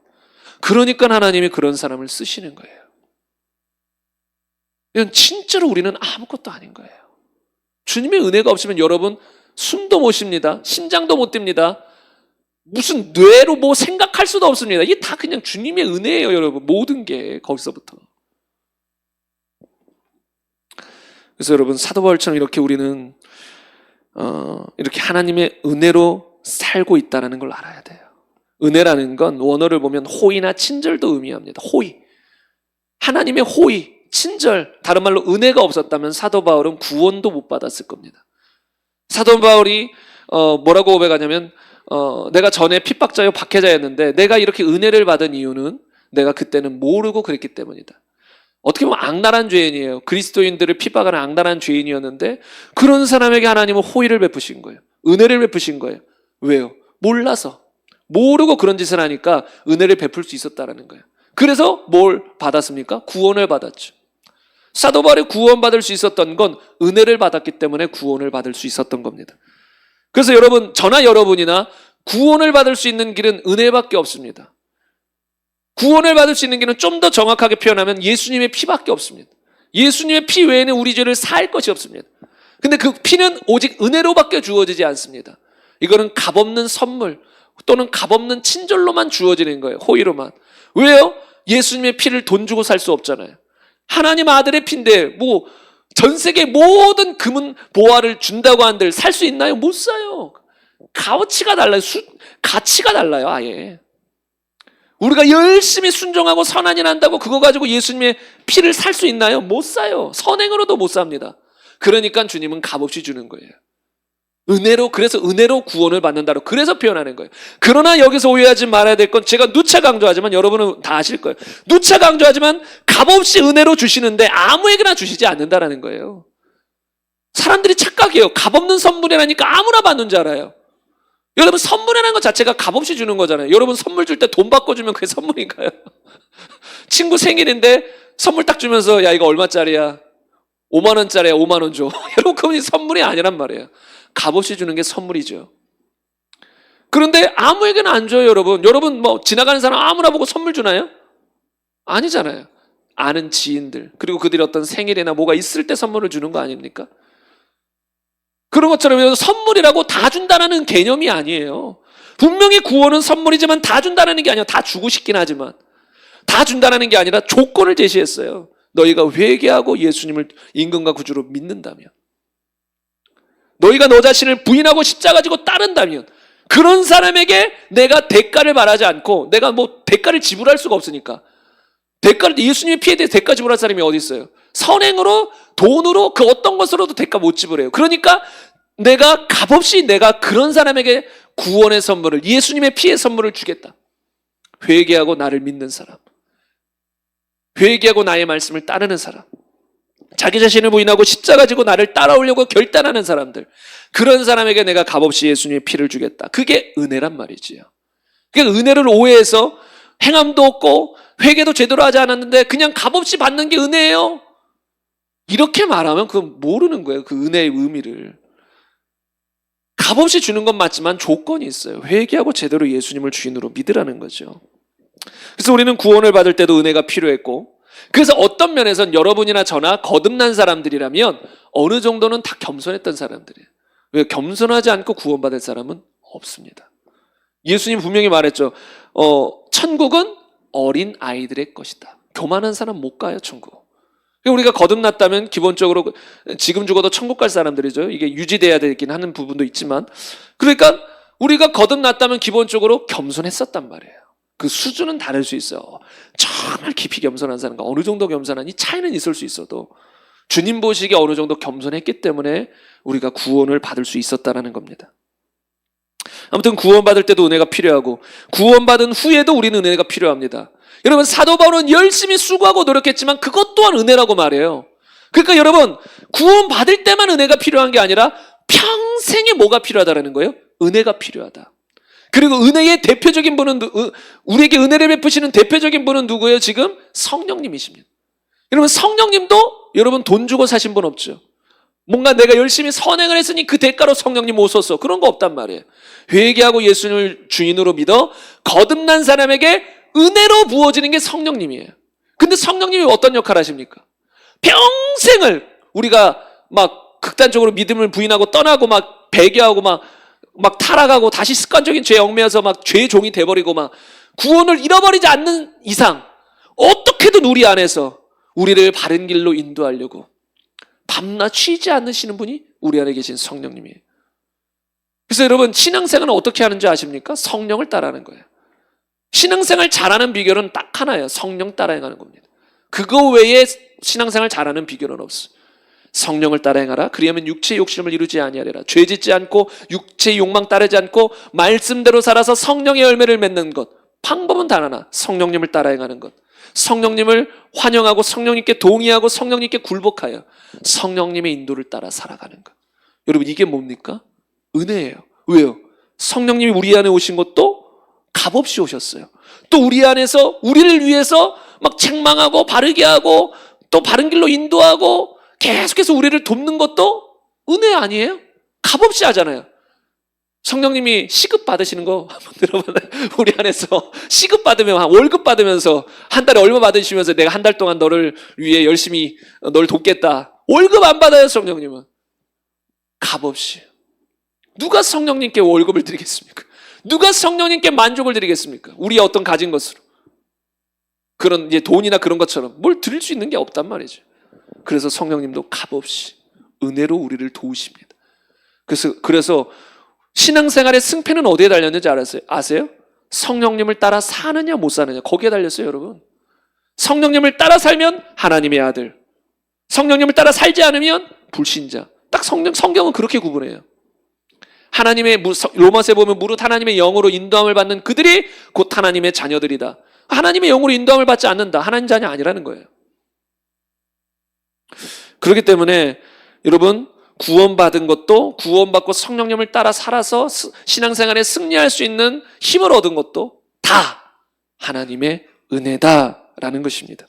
그러니까 하나님이 그런 사람을 쓰시는 거예요. 이건 진짜로 우리는 아무것도 아닌 거예요. 주님의 은혜가 없으면 여러분 숨도 못 쉽니다. 심장도 못 뜁니다. 무슨 뇌로 뭐 생각할 수도 없습니다. 이게 다 그냥 주님의 은혜예요, 여러분. 모든 게 거기서부터. 그래서 여러분 사도 바울처럼 이렇게 우리는 이렇게 하나님의 은혜로 살고 있다는 걸 알아야 돼요. 은혜라는 건 원어를 보면 호의나 친절도 의미합니다. 호의. 하나님의 호의, 친절. 다른 말로 은혜가 없었다면 사도 바울은 구원도 못 받았을 겁니다. 사도 바울이 뭐라고 고백하냐면 내가 전에 핍박자요 박해자였는데 내가 이렇게 은혜를 받은 이유는 내가 그때는 모르고 그랬기 때문이다. 어떻게 보면 악랄한 죄인이에요. 그리스도인들을 핍박하는 악랄한 죄인이었는데 그런 사람에게 하나님은 호의를 베푸신 거예요. 은혜를 베푸신 거예요. 왜요? 몰라서. 모르고 그런 짓을 하니까 은혜를 베풀 수 있었다는 거예요. 그래서 뭘 받았습니까? 구원을 받았죠. 사도 바울이 구원받을 수 있었던 건 은혜를 받았기 때문에 구원을 받을 수 있었던 겁니다. 그래서 여러분, 저나 여러분이나 구원을 받을 수 있는 길은 은혜밖에 없습니다. 구원을 받을 수 있는 길은 좀 더 정확하게 표현하면 예수님의 피밖에 없습니다. 예수님의 피 외에는 우리 죄를 사할 것이 없습니다. 근데 그 피는 오직 은혜로밖에 주어지지 않습니다. 이거는 값없는 선물 또는 값없는 친절로만 주어지는 거예요. 호의로만. 왜요? 예수님의 피를 돈 주고 살 수 없잖아요. 하나님 아들의 피인데 뭐 전 세계 모든 금은 보화를 준다고 한들 살 수 있나요? 못 사요. 가치가 달라요. 가치가 달라요. 아예. 우리가 열심히 순종하고 선한 일 한다고 그거 가지고 예수님의 피를 살 수 있나요? 못 사요. 선행으로도 못 삽니다. 그러니까 주님은 값없이 주는 거예요. 은혜로, 그래서 은혜로 구원을 받는다로 그래서 표현하는 거예요. 그러나 여기서 오해하지 말아야 될 건, 제가 누차 강조하지만 여러분은 다 아실 거예요. 누차 강조하지만 값없이 은혜로 주시는데 아무에게나 주시지 않는다라는 거예요. 사람들이 착각해요. 값없는 선물이라니까 아무나 받는 줄 알아요. 여러분, 선물이라는 것 자체가 값없이 주는 거잖아요. 여러분, 선물 줄 때 돈 받고 주면 그게 선물인가요? 친구 생일인데 선물 딱 주면서 야, 이거 얼마짜리야? 5만 원짜리야. 5만 원 줘. 여러분, 그건 선물이 아니란 말이에요. 값없이 주는 게 선물이죠. 그런데 아무에게나 안 줘요, 여러분. 여러분 뭐 지나가는 사람 아무나 보고 선물 주나요? 아니잖아요. 아는 지인들, 그리고 그들이 어떤 생일이나 뭐가 있을 때 선물을 주는 거 아닙니까? 그런 것처럼 선물이라고 다 준다는 개념이 아니에요. 분명히 구원은 선물이지만 다 준다는 게 아니라, 다 주고 싶긴 하지만 다 준다는 게 아니라 조건을 제시했어요. 너희가 회개하고 예수님을 임금과 구주로 믿는다면, 너희가 너 자신을 부인하고 십자가 지고 따른다면, 그런 사람에게 내가 대가를 바라지 않고, 내가 뭐 대가를 지불할 수가 없으니까, 대가를, 예수님의 피에 대해 대가 지불할 사람이 어디 있어요? 선행으로, 돈으로, 그 어떤 것으로도 대가 못 지불해요. 그러니까 내가 값없이 내가 그런 사람에게 구원의 선물을, 예수님의 피의 선물을 주겠다. 회개하고 나를 믿는 사람, 회개하고 나의 말씀을 따르는 사람, 자기 자신을 부인하고 십자가 지고 나를 따라오려고 결단하는 사람들, 그런 사람에게 내가 값없이 예수님의 피를 주겠다. 그게 은혜란 말이지요. 그러니까 은혜를 오해해서 행함도 없고 회개도 제대로 하지 않았는데 그냥 값없이 받는 게 은혜예요, 이렇게 말하면 그건 모르는 거예요. 그 은혜의 의미를. 값없이 주는 건 맞지만 조건이 있어요. 회개하고 제대로 예수님을 주인으로 믿으라는 거죠. 그래서 우리는 구원을 받을 때도 은혜가 필요했고, 그래서 어떤 면에선 여러분이나 저나 거듭난 사람들이라면 어느 정도는 다 겸손했던 사람들이에요. 왜? 겸손하지 않고 구원받을 사람은 없습니다. 예수님 분명히 말했죠. 천국은 어린 아이들의 것이다. 교만한 사람 못 가요, 천국. 우리가 거듭났다면 기본적으로 지금 죽어도 천국 갈 사람들이죠. 이게 유지돼야 되긴 하는 부분도 있지만, 그러니까 우리가 거듭났다면 기본적으로 겸손했었단 말이에요. 그 수준은 다를 수 있어요. 정말 깊이 겸손한 사람과 어느 정도 겸손한, 이 차이는 있을 수 있어도 주님 보시기에 어느 정도 겸손했기 때문에 우리가 구원을 받을 수 있었다는 겁니다. 아무튼 구원받을 때도 은혜가 필요하고, 구원받은 후에도 우리는 은혜가 필요합니다. 여러분, 사도 바울은 열심히 수고하고 노력했지만 그것 또한 은혜라고 말해요. 그러니까 여러분, 구원받을 때만 은혜가 필요한 게 아니라 평생에 뭐가 필요하다는 거예요? 은혜가 필요하다. 그리고 은혜의 대표적인 분은, 우리에게 은혜를 베푸시는 대표적인 분은 누구예요? 지금 성령님이십니다. 여러분, 성령님도 여러분 돈 주고 사신 분 없죠. 뭔가 내가 열심히 선행을 했으니 그 대가로 성령님 오소서, 그런 거 없단 말이에요. 회개하고 예수님을 주인으로 믿어 거듭난 사람에게 은혜로 부어지는 게 성령님이에요. 근데 성령님이 어떤 역할을 하십니까? 평생을 우리가 막 극단적으로 믿음을 부인하고 떠나고 막 배교하고 막 타락하고 다시 습관적인 죄에 얽매여서 막 죄의 종이 돼버리고 막 구원을 잃어버리지 않는 이상 어떻게든 우리 안에서 우리를 바른 길로 인도하려고 밤낮 쉬지 않으시는 분이 우리 안에 계신 성령님이에요. 그래서 여러분, 신앙생활은 어떻게 하는지 아십니까? 성령을 따라하는 거예요. 신앙생활 잘하는 비결은 딱 하나예요. 성령 따라 행하는 겁니다. 그거 외에 신앙생활 잘하는 비결은 없어요. 성령을 따라 행하라. 그리하면 육체의 욕심을 이루지 아니하리라. 죄짓지 않고 육체의 욕망 따르지 않고 말씀대로 살아서 성령의 열매를 맺는 것. 방법은 단 하나, 성령님을 따라 행하는 것. 성령님을 환영하고 성령님께 동의하고 성령님께 굴복하여 성령님의 인도를 따라 살아가는 것. 여러분, 이게 뭡니까? 은혜예요. 왜요? 성령님이 우리 안에 오신 것도 값없이 오셨어요. 또 우리 안에서 우리를 위해서 막 책망하고 바르게 하고 또 바른 길로 인도하고 계속해서 우리를 돕는 것도 은혜 아니에요? 값없이 하잖아요. 성령님이 시급 받으시는 거 한번 들어봤나요? 우리 안에서 시급 받으면, 월급 받으면서 한 달에 얼마 받으시면서 내가 한 달 동안 너를 위해 열심히 너를 돕겠다. 월급 안 받아요, 성령님은. 값없이. 누가 성령님께 월급을 드리겠습니까? 누가 성령님께 만족을 드리겠습니까? 우리의 어떤 가진 것으로. 그런 이제 돈이나 그런 것처럼 뭘 드릴 수 있는 게 없단 말이죠. 그래서 성령님도 값없이 은혜로 우리를 도우십니다. 그래서 신앙생활의 승패는 어디에 달렸는지 아세요? 성령님을 따라 사느냐 못 사느냐, 거기에 달렸어요, 여러분. 성령님을 따라 살면 하나님의 아들, 성령님을 따라 살지 않으면 불신자. 딱 성경은 그렇게 구분해요. 하나님의 로마서에 보면 무릇 하나님의 영으로 인도함을 받는 그들이 곧 하나님의 자녀들이다. 하나님의 영으로 인도함을 받지 않는다. 하나님 자녀 아니라는 거예요. 그렇기 때문에 여러분, 구원받은 것도 구원받고 성령님을 따라 살아서 신앙생활에 승리할 수 있는 힘을 얻은 것도 다 하나님의 은혜다라는 것입니다.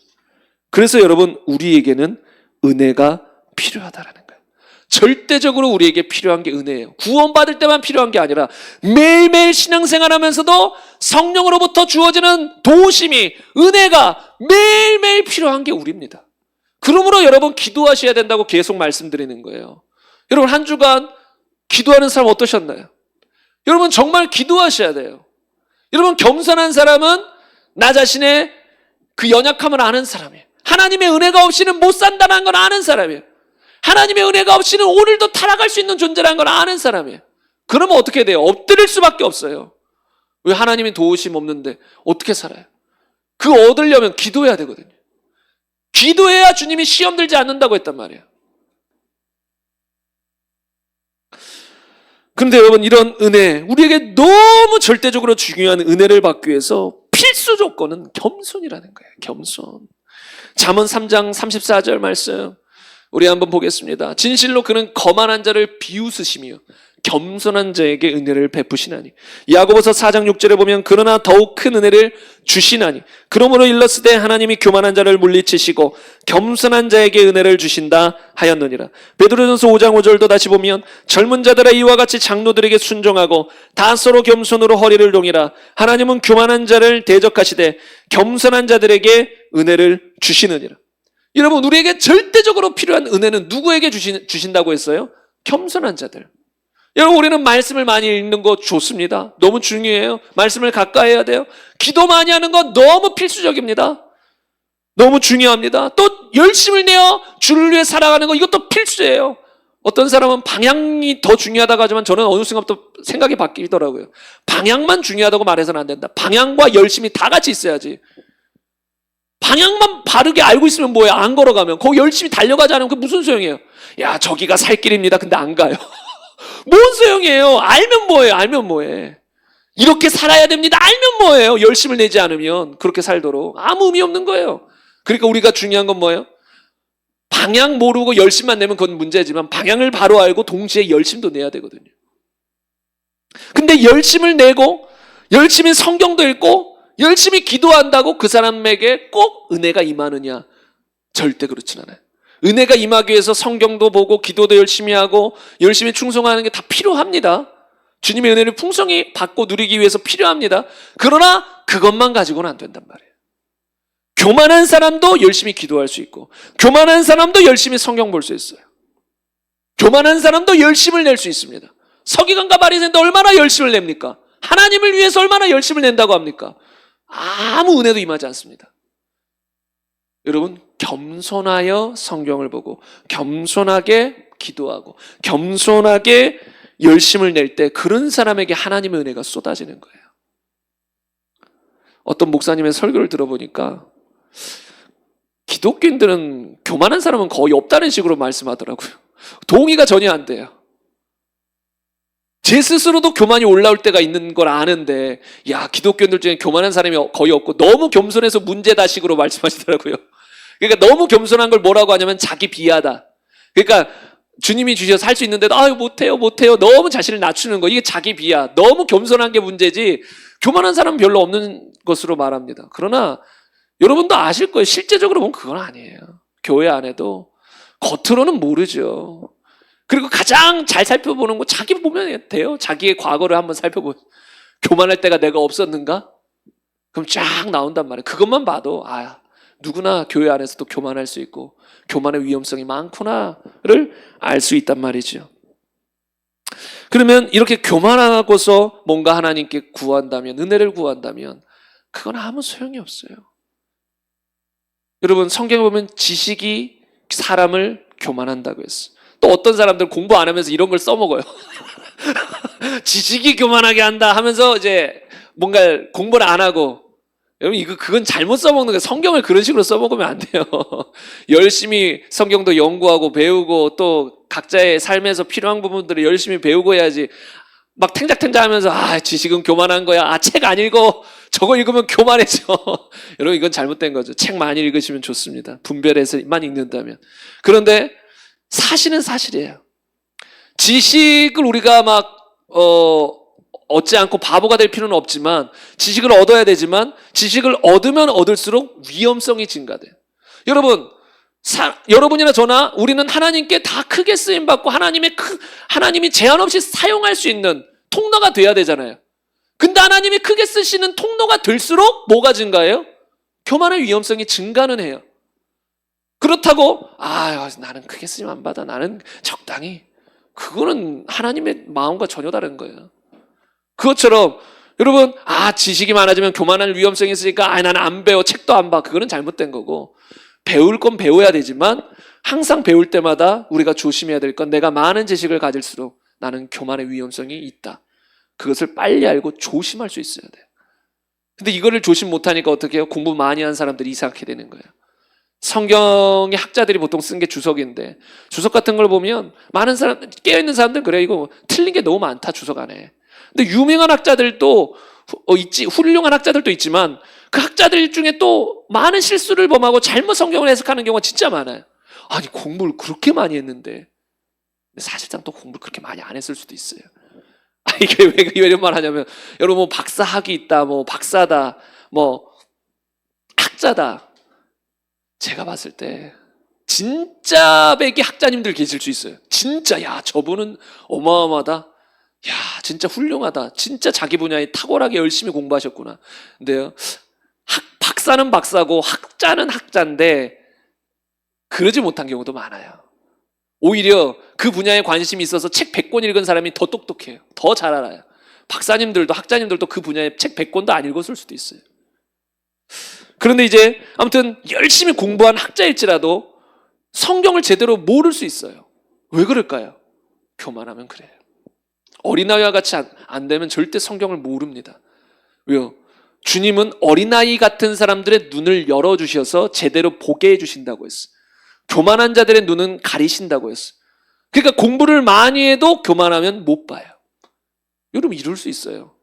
그래서 여러분, 우리에게는 은혜가 필요하다라는 거예요. 절대적으로 우리에게 필요한 게 은혜예요. 구원받을 때만 필요한 게 아니라 매일매일 신앙생활하면서도 성령으로부터 주어지는 도우심이, 은혜가 매일매일 필요한 게 우리입니다. 그러므로 여러분, 기도하셔야 된다고 계속 말씀드리는 거예요. 여러분, 한 주간 기도하는 사람 어떠셨나요? 여러분, 정말 기도하셔야 돼요. 여러분, 겸손한 사람은 나 자신의 그 연약함을 아는 사람이에요. 하나님의 은혜가 없이는 못 산다는 걸 아는 사람이에요. 하나님의 은혜가 없이는 오늘도 타락할 수 있는 존재라는 걸 아는 사람이에요. 그러면 어떻게 돼요? 엎드릴 수밖에 없어요. 왜? 하나님의 도우심 없는데 어떻게 살아요? 그거 얻으려면 기도해야 되거든요. 기도해야 주님이 시험 들지 않는다고 했단 말이에요. 그런데 여러분, 이런 은혜, 우리에게 너무 절대적으로 중요한 은혜를 받기 위해서 필수 조건은 겸손이라는 거예요. 겸손. 잠언 3장 34절 말씀 우리 한번 보겠습니다. 진실로 그는 거만한 자를 비웃으시며 겸손한 자에게 은혜를 베푸시나니. 야고보서 4장 6절에 보면 그러나 더욱 큰 은혜를 주시나니 그러므로 일렀으되 하나님이 교만한 자를 물리치시고 겸손한 자에게 은혜를 주신다 하였느니라. 베드로전서 5장 5절도 다시 보면 젊은 자들아 이와 같이 장로들에게 순종하고 다 서로 겸손으로 허리를 동이라. 하나님은 교만한 자를 대적하시되 겸손한 자들에게 은혜를 주시느니라. 여러분, 우리에게 절대적으로 필요한 은혜는 누구에게 주신다고 했어요? 겸손한 자들. 여러분, 우리는 말씀을 많이 읽는 거 좋습니다. 너무 중요해요. 말씀을 가까이 해야 돼요. 기도 많이 하는 건 너무 필수적입니다. 너무 중요합니다. 또 열심을 내어 주를 위해 살아가는 거, 이것도 필수예요. 어떤 사람은 방향이 더 중요하다고 하지만 저는 어느 순간부터 생각이 바뀌더라고요. 방향만 중요하다고 말해서는 안 된다. 방향과 열심이 다 같이 있어야지. 방향만 바르게 알고 있으면 뭐예요? 안 걸어가면. 거기 열심히 달려가지 않으면 그게 무슨 소용이에요? 야, 저기가 살 길입니다. 근데 안 가요. 뭔 소용이에요? 알면 뭐예요? 알면 뭐해? 이렇게 살아야 됩니다. 알면 뭐예요? 열심을 내지 않으면 그렇게 살도록 아무 의미 없는 거예요. 그러니까 우리가 중요한 건 뭐예요? 방향 모르고 열심만 내면 그건 문제지만 방향을 바로 알고 동시에 열심도 내야 되거든요. 근데 열심을 내고 열심히 성경도 읽고 열심히 기도한다고 그 사람에게 꼭 은혜가 임하느냐? 절대 그렇진 않아요. 은혜가 임하기 위해서 성경도 보고 기도도 열심히 하고 열심히 충성하는 게 다 필요합니다. 주님의 은혜를 풍성히 받고 누리기 위해서 필요합니다. 그러나 그것만 가지고는 안 된단 말이에요. 교만한 사람도 열심히 기도할 수 있고 교만한 사람도 열심히 성경 볼 수 있어요. 교만한 사람도 열심을 낼 수 있습니다. 서기관과 바리새인도 얼마나 열심을 냅니까? 하나님을 위해서 얼마나 열심을 낸다고 합니까? 아무 은혜도 임하지 않습니다. 여러분, 겸손하여 성경을 보고 겸손하게 기도하고 겸손하게 열심을 낼 때 그런 사람에게 하나님의 은혜가 쏟아지는 거예요. 어떤 목사님의 설교를 들어보니까 기독교인들은 교만한 사람은 거의 없다는 식으로 말씀하더라고요. 동의가 전혀 안 돼요. 제 스스로도 교만이 올라올 때가 있는 걸 아는데 야, 기독교인들 중에 교만한 사람이 거의 없고 너무 겸손해서 문제다식으로 말씀하시더라고요. 그러니까 너무 겸손한 걸 뭐라고 하냐면 자기 비하다. 그러니까 주님이 주셔서 할 수 있는데도 아유 못해요 너무 자신을 낮추는 거, 이게 자기 비하. 너무 겸손한 게 문제지 교만한 사람은 별로 없는 것으로 말합니다. 그러나 여러분도 아실 거예요. 실제적으로 보면 그건 아니에요. 교회 안에도 겉으로는 모르죠. 그리고 가장 잘 살펴보는 거 자기 보면 돼요. 자기의 과거를 한번 살펴보면 교만할 때가 내가 없었는가? 그럼 쫙 나온단 말이에요. 그것만 봐도 누구나 교회 안에서도 교만할 수 있고 교만의 위험성이 많구나를 알 수 있단 말이죠. 그러면 이렇게 교만하고서 뭔가 하나님께 구한다면, 은혜를 구한다면 그건 아무 소용이 없어요. 여러분, 성경에 보면 지식이 사람을 교만한다고 했어요. 또 어떤 사람들 공부 안 하면서 이런 걸 써먹어요. 지식이 교만하게 한다 하면서 이제 뭔가 공부를 안 하고, 여러분 그건 잘못 써먹는 거예요. 성경을 그런 식으로 써먹으면 안 돼요. 열심히 성경도 연구하고 배우고 또 각자의 삶에서 필요한 부분들을 열심히 배우고 해야지 막 탱작탱작하면서 지식은 교만한 거야. 책 안 읽어. 저거 읽으면 교만해져. 여러분 이건 잘못된 거죠. 책 많이 읽으시면 좋습니다. 분별해서만 읽는다면. 그런데 사실은 사실이에요. 지식을 우리가 막 얻지 않고 바보가 될 필요는 없지만 지식을 얻어야 되지만 지식을 얻으면 얻을수록 위험성이 증가돼요. 여러분 여러분이나 저나 우리는 하나님께 다 크게 쓰임받고 하나님이 제한 없이 사용할 수 있는 통로가 돼야 되잖아요. 근데 하나님이 크게 쓰시는 통로가 될수록 뭐가 증가해요? 교만의 위험성이 증가는 해요. 그렇다고 나는 크게 쓰임 안 받아. 나는 적당히. 그거는 하나님의 마음과 전혀 다른 거예요. 그것처럼 여러분 지식이 많아지면 교만할 위험성이 있으니까 나는 안 배워. 책도 안 봐. 그거는 잘못된 거고 배울 건 배워야 되지만 항상 배울 때마다 우리가 조심해야 될 건 내가 많은 지식을 가질수록 나는 교만의 위험성이 있다. 그것을 빨리 알고 조심할 수 있어야 돼요. 근데 이거를 조심 못하니까 어떻게 해요? 공부 많이 한 사람들이 이상하게 되는 거예요. 성경의 학자들이 보통 쓴 게 주석인데 주석 같은 걸 보면 많은 사람 깨어있는 사람들은 그래 이거 틀린 게 너무 많다 주석 안에. 근데 유명한 학자들도 있지 훌륭한 학자들도 있지만 그 학자들 중에 또 많은 실수를 범하고 잘못 성경을 해석하는 경우가 진짜 많아요. 아니 공부를 그렇게 많이 했는데 사실상 또 공부를 그렇게 많이 안 했을 수도 있어요. 이게 왜 이런 말 하냐면 여러분 뭐 박사학위 있다 뭐 박사다 뭐 학자다. 제가 봤을 때 진짜 백이 학자님들 계실 수 있어요. 진짜 저분은 어마어마하다. 진짜 훌륭하다. 진짜 자기 분야에 탁월하게 열심히 공부하셨구나. 근데요 박사는 박사고 학자는 학자인데 그러지 못한 경우도 많아요. 오히려 그 분야에 관심이 있어서 책 100권 읽은 사람이 더 똑똑해요. 더 잘 알아요. 박사님들도 학자님들도 그 분야에 책 100권도 안 읽었을 수도 있어요. 그런데 이제 아무튼 열심히 공부한 학자일지라도 성경을 제대로 모를 수 있어요. 왜 그럴까요? 교만하면 그래요. 어린아이와 같이 안 되면 절대 성경을 모릅니다. 왜요? 주님은 어린아이 같은 사람들의 눈을 열어주셔서 제대로 보게 해주신다고 했어요. 교만한 자들의 눈은 가리신다고 했어요. 그러니까 공부를 많이 해도 교만하면 못 봐요. 여러분 이럴 수 있어요.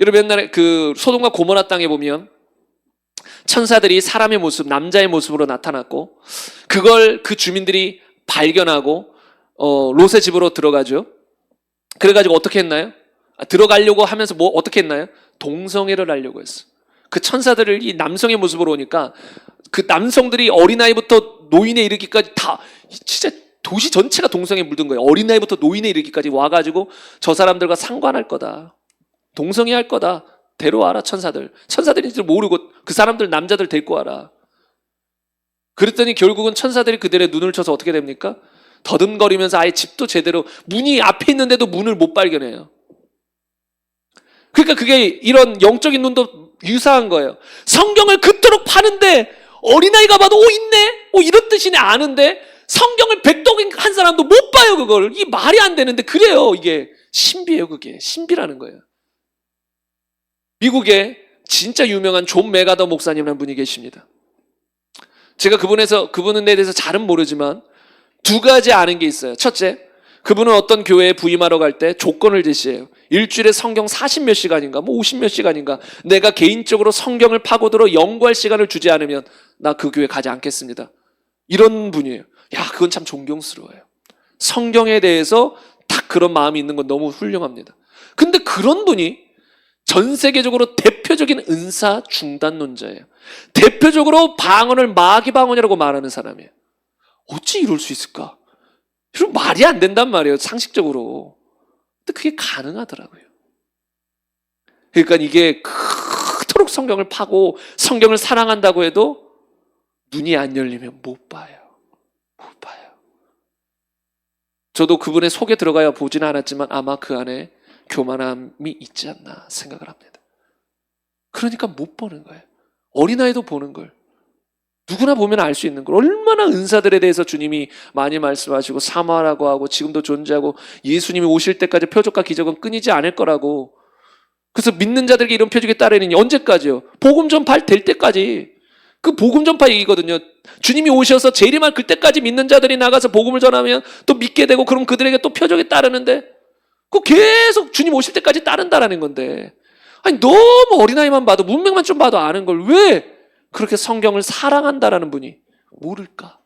여러분 옛날에 그 소돔과 고모라 땅에 보면 천사들이 사람의 모습, 남자의 모습으로 나타났고 그걸 그 주민들이 발견하고 롯의 집으로 들어가죠. 그래가지고 어떻게 했나요? 들어가려고 하면서 어떻게 했나요? 동성애를 하려고 했어. 그 천사들을 이 남성의 모습으로 오니까 그 남성들이 어린아이부터 노인에 이르기까지 다 진짜 도시 전체가 동성애에 물든 거예요. 어린아이부터 노인에 이르기까지 와가지고 저 사람들과 상관할 거다. 동성애 할 거다. 데려와라 천사들. 천사들인지 모르고 그 사람들 남자들 데리고 와라. 그랬더니 결국은 천사들이 그들의 눈을 쳐서 어떻게 됩니까? 더듬거리면서 아예 집도 제대로 문이 앞에 있는데도 문을 못 발견해요. 그러니까 그게 이런 영적인 눈도 유사한 거예요. 성경을 그토록 파는데 어린아이가 봐도 있네? 이런 뜻이네 아는데 성경을 백독한 사람도 못 봐요 그걸. 이게 말이 안 되는데 그래요. 이게 신비예요. 그게 신비라는 거예요. 미국에 진짜 유명한 존 메가더 목사님이라는 분이 계십니다. 제가 그분에 대해서 잘은 모르지만 두 가지 아는 게 있어요. 첫째, 그분은 어떤 교회에 부임하러 갈 때 조건을 제시해요. 일주일에 성경 40몇 시간인가 50몇 시간인가 내가 개인적으로 성경을 파고들어 연구할 시간을 주지 않으면 나 그 교회 가지 않겠습니다. 이런 분이에요. 그건 참 존경스러워요. 성경에 대해서 딱 그런 마음이 있는 건 너무 훌륭합니다. 근데 그런 분이 전 세계적으로 대표적인 은사 중단론자예요. 대표적으로 방언을 마귀 방언이라고 말하는 사람이에요. 어찌 이럴 수 있을까? 이런 말이 안 된단 말이에요. 상식적으로. 근데 그게 가능하더라고요. 그러니까 이게 그토록 성경을 파고 성경을 사랑한다고 해도 눈이 안 열리면 못 봐요. 못 봐요. 저도 그분의 속에 들어가야 보지는 않았지만 아마 그 안에 교만함이 있지 않나 생각을 합니다. 그러니까 못 보는 거예요. 어린아이도 보는 걸. 누구나 보면 알 수 있는 걸. 얼마나 은사들에 대해서 주님이 많이 말씀하시고 사모하라고 하고 지금도 존재하고 예수님이 오실 때까지 표적과 기적은 끊이지 않을 거라고. 그래서 믿는 자들에게 이런 표적이 따르니 언제까지요? 복음 전파 될 때까지. 그 복음 전파 얘기거든요. 주님이 오셔서 재림할 그때까지 믿는 자들이 나가서 복음을 전하면 또 믿게 되고 그럼 그들에게 또 표적이 따르는데 그 계속 주님 오실 때까지 따른다라는 건데, 아니 너무 어린아이만 봐도 문맥만 좀 봐도 아는 걸 왜 그렇게 성경을 사랑한다라는 분이 모를까?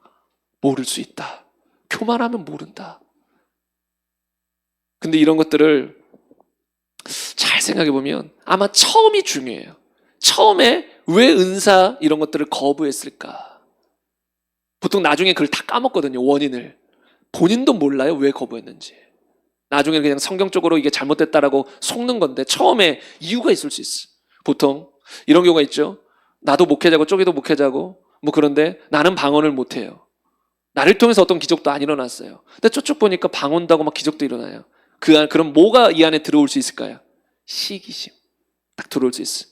모를 수 있다. 교만하면 모른다. 근데 이런 것들을 잘 생각해 보면 아마 처음이 중요해요. 처음에 왜 은사 이런 것들을 거부했을까? 보통 나중에 그걸 다 까먹거든요. 원인을. 본인도 몰라요. 왜 거부했는지. 나중에 그냥 성경적으로 이게 잘못됐다라고 속는 건데 처음에 이유가 있을 수 있어. 보통 이런 경우가 있죠. 나도 목회자고 쪼개도 목회자고 뭐 그런데 나는 방언을 못해요. 나를 통해서 어떤 기적도 안 일어났어요. 근데 저쪽 보니까 방언도 하고 막 기적도 일어나요. 그럼 뭐가 이 안에 들어올 수 있을까요? 시기심. 딱 들어올 수 있어.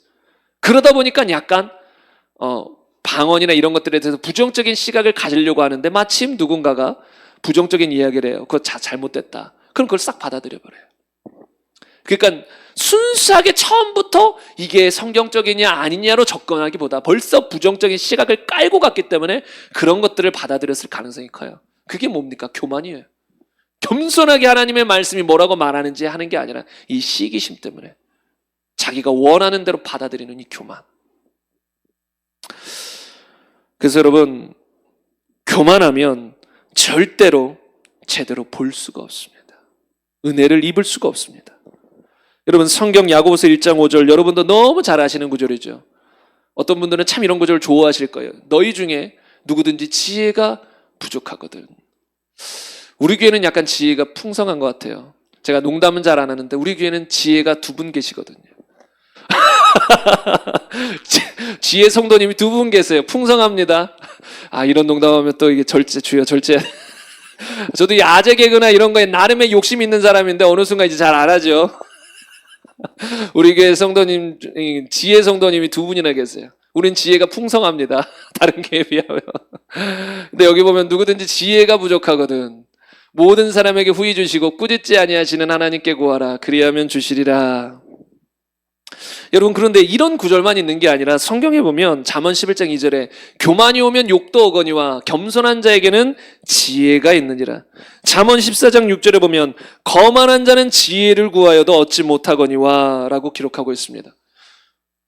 그러다 보니까 약간 방언이나 이런 것들에 대해서 부정적인 시각을 가지려고 하는데 마침 누군가가 부정적인 이야기를 해요. 그거 잘못됐다. 그럼 그걸 싹 받아들여 버려요. 그러니까 순수하게 처음부터 이게 성경적이냐 아니냐로 접근하기보다 벌써 부정적인 시각을 깔고 갔기 때문에 그런 것들을 받아들였을 가능성이 커요. 그게 뭡니까? 교만이에요. 겸손하게 하나님의 말씀이 뭐라고 말하는지 하는 게 아니라 이 시기심 때문에 자기가 원하는 대로 받아들이는 이 교만. 그래서 여러분, 교만하면 절대로 제대로 볼 수가 없습니다. 은혜를 입을 수가 없습니다. 여러분, 성경 야고보서 1장 5절 여러분도 너무 잘 아시는 구절이죠. 어떤 분들은 참 이런 구절을 좋아하실 거예요. 너희 중에 누구든지 지혜가 부족하거든. 우리 교회는 약간 지혜가 풍성한 것 같아요. 제가 농담은 잘 안 하는데 우리 교회는 지혜가 2분 계시거든요. 지혜 성도님이 2분 계세요. 풍성합니다. 아, 이런 농담하면 또 이게 주여 절제. 저도 이 아재 개그나 이런 거에 나름의 욕심 있는 사람인데 어느 순간 이제 잘 안 하죠. 우리 교회 성도님, 지혜 성도님이 2분이나 계세요. 우린 지혜가 풍성합니다. 다른 교회에 비하면. 근데 여기 보면 누구든지 지혜가 부족하거든. 모든 사람에게 후히 주시고 꾸짖지 아니하시는 하나님께 구하라. 그리하면 주시리라. 여러분, 그런데 이런 구절만 있는 게 아니라 성경에 보면 잠언 11장 2절에 교만이 오면 욕도 오거니와 겸손한 자에게는 지혜가 있느니라. 잠언 14장 6절에 보면 거만한 자는 지혜를 구하여도 얻지 못하거니와 라고 기록하고 있습니다.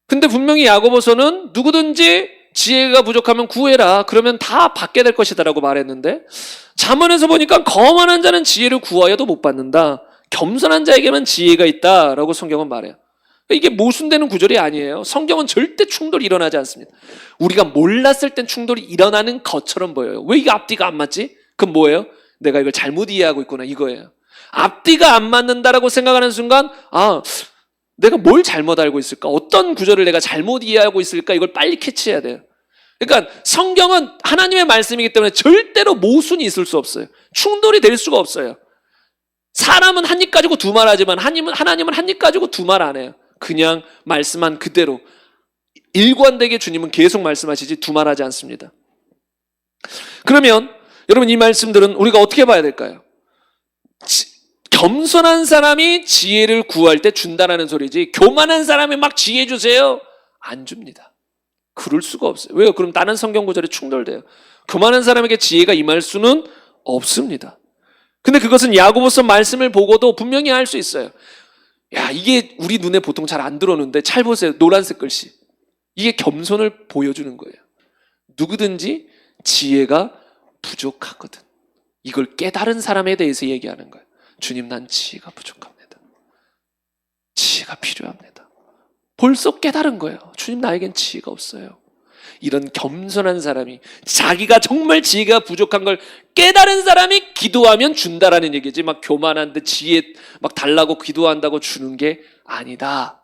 근데 분명히 야고보서는 누구든지 지혜가 부족하면 구해라. 그러면 다 받게 될 것이다 라고 말했는데 잠언에서 보니까 거만한 자는 지혜를 구하여도 못 받는다. 겸손한 자에게만 지혜가 있다 라고 성경은 말해요. 이게 모순되는 구절이 아니에요. 성경은 절대 충돌이 일어나지 않습니다. 우리가 몰랐을 땐 충돌이 일어나는 것처럼 보여요. 왜 이게 앞뒤가 안 맞지? 그럼 뭐예요? 내가 이걸 잘못 이해하고 있구나 이거예요. 앞뒤가 안 맞는다라고 생각하는 순간 내가 뭘 잘못 알고 있을까? 어떤 구절을 내가 잘못 이해하고 있을까? 이걸 빨리 캐치해야 돼요. 그러니까 성경은 하나님의 말씀이기 때문에 절대로 모순이 있을 수 없어요. 충돌이 될 수가 없어요. 사람은 한 입 가지고 두 말 하지만 하나님은 한 입 가지고 두 말 안 해요. 그냥 말씀한 그대로 일관되게 주님은 계속 말씀하시지 두 말 하지 않습니다. 그러면 여러분 이 말씀들은 우리가 어떻게 봐야 될까요? 겸손한 사람이 지혜를 구할 때 준다라는 소리지 교만한 사람이 막 지혜 주세요 안 줍니다. 그럴 수가 없어요. 왜요? 그럼 다른 성경 구절에 충돌돼요. 교만한 사람에게 지혜가 임할 수는 없습니다. 근데 그것은 야고보서 말씀을 보고도 분명히 알 수 있어요. 야, 이게 우리 눈에 보통 잘 안 들어오는데 잘 보세요. 노란색 글씨. 이게 겸손을 보여주는 거예요. 누구든지 지혜가 부족하거든. 이걸 깨달은 사람에 대해서 얘기하는 거예요. 주님, 난 지혜가 부족합니다. 지혜가 필요합니다. 벌써 깨달은 거예요. 주님, 나에겐 지혜가 없어요. 이런 겸손한 사람이 자기가 정말 지혜가 부족한 걸 깨달은 사람이 기도하면 준다라는 얘기지 막 교만한데 지혜 막 달라고 기도한다고 주는 게 아니다.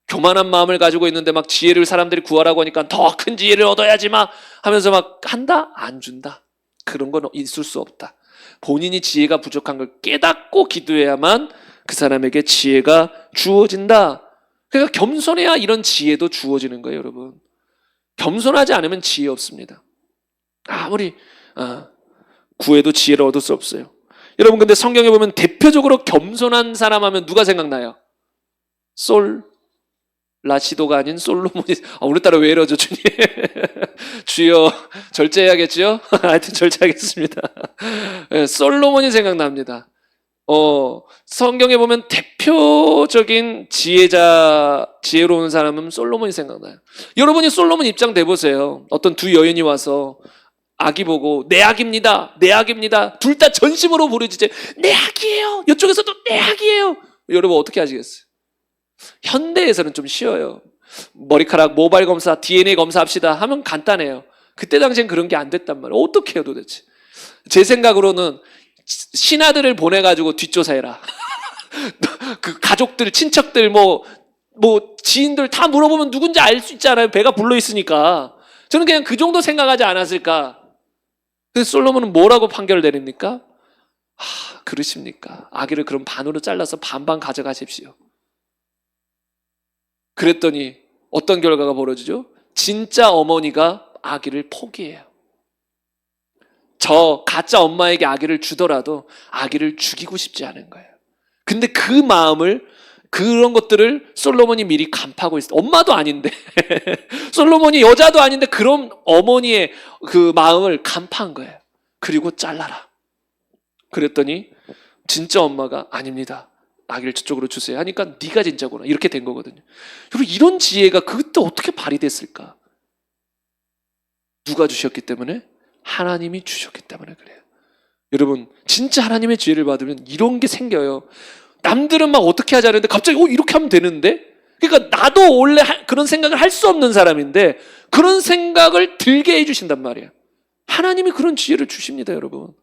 교만한 마음을 가지고 있는데 막 지혜를 사람들이 구하라고 하니까 더 큰 지혜를 얻어야지 막 하면서 막 한다? 안 준다. 그런 건 있을 수 없다. 본인이 지혜가 부족한 걸 깨닫고 기도해야만 그 사람에게 지혜가 주어진다. 그러니까 겸손해야 이런 지혜도 주어지는 거예요, 여러분. 겸손하지 않으면 지혜 없습니다. 아무리 구해도 지혜를 얻을 수 없어요. 여러분, 근데 성경에 보면 대표적으로 겸손한 사람 하면 누가 생각나요? 라시도가 아닌 솔로몬이. 오늘따라 왜 이러죠, 주님? 주여, 절제해야겠죠? 하여튼 절제하겠습니다. 솔로몬이 생각납니다. 성경에 보면 대표적인 지혜로운 사람은 솔로몬이 생각나요. 여러분이 솔로몬 입장 내보세요. 어떤 두 여인이 와서 아기 보고 내 아기입니다. 내 아기입니다. 둘 다 전심으로 부르짖지. 내 아기예요. 이쪽에서도 내 아기예요. 여러분 어떻게 하시겠어요? 현대에서는 좀 쉬워요. 머리카락 모발 검사, DNA 검사합시다 하면 간단해요. 그때 당시엔 그런 게 안 됐단 말이에요. 어떻게 해요 도대체? 제 생각으로는 신하들을 보내가지고 뒷조사해라. 그 가족들, 친척들, 뭐 지인들 다 물어보면 누군지 알 수 있잖아요. 배가 불러 있으니까. 저는 그냥 그 정도 생각하지 않았을까. 그래서 솔로몬은 뭐라고 판결을 내립니까? 그러십니까? 아기를 그럼 반으로 잘라서 반반 가져가십시오. 그랬더니 어떤 결과가 벌어지죠? 진짜 어머니가 아기를 포기해요. 저 가짜 엄마에게 아기를 주더라도 아기를 죽이고 싶지 않은 거예요. 근데 그 마음을, 그런 것들을 솔로몬이 미리 간파하고 있어요. 엄마도 아닌데 솔로몬이 여자도 아닌데 그런 어머니의 그 마음을 간파한 거예요. 그리고 잘라라. 그랬더니 진짜 엄마가 아닙니다. 아기를 저쪽으로 주세요 하니까 네가 진짜구나. 이렇게 된 거거든요. 여러분 이런 지혜가 그때 어떻게 발휘됐을까? 누가 주셨기 때문에? 하나님이 주셨기 때문에 그래요. 여러분 진짜 하나님의 지혜를 받으면 이런 게 생겨요. 남들은 막 어떻게 하자는데 갑자기 이렇게 하면 되는데? 그러니까 나도 원래 그런 생각을 할 수 없는 사람인데 그런 생각을 들게 해주신단 말이에요. 하나님이 그런 지혜를 주십니다 여러분.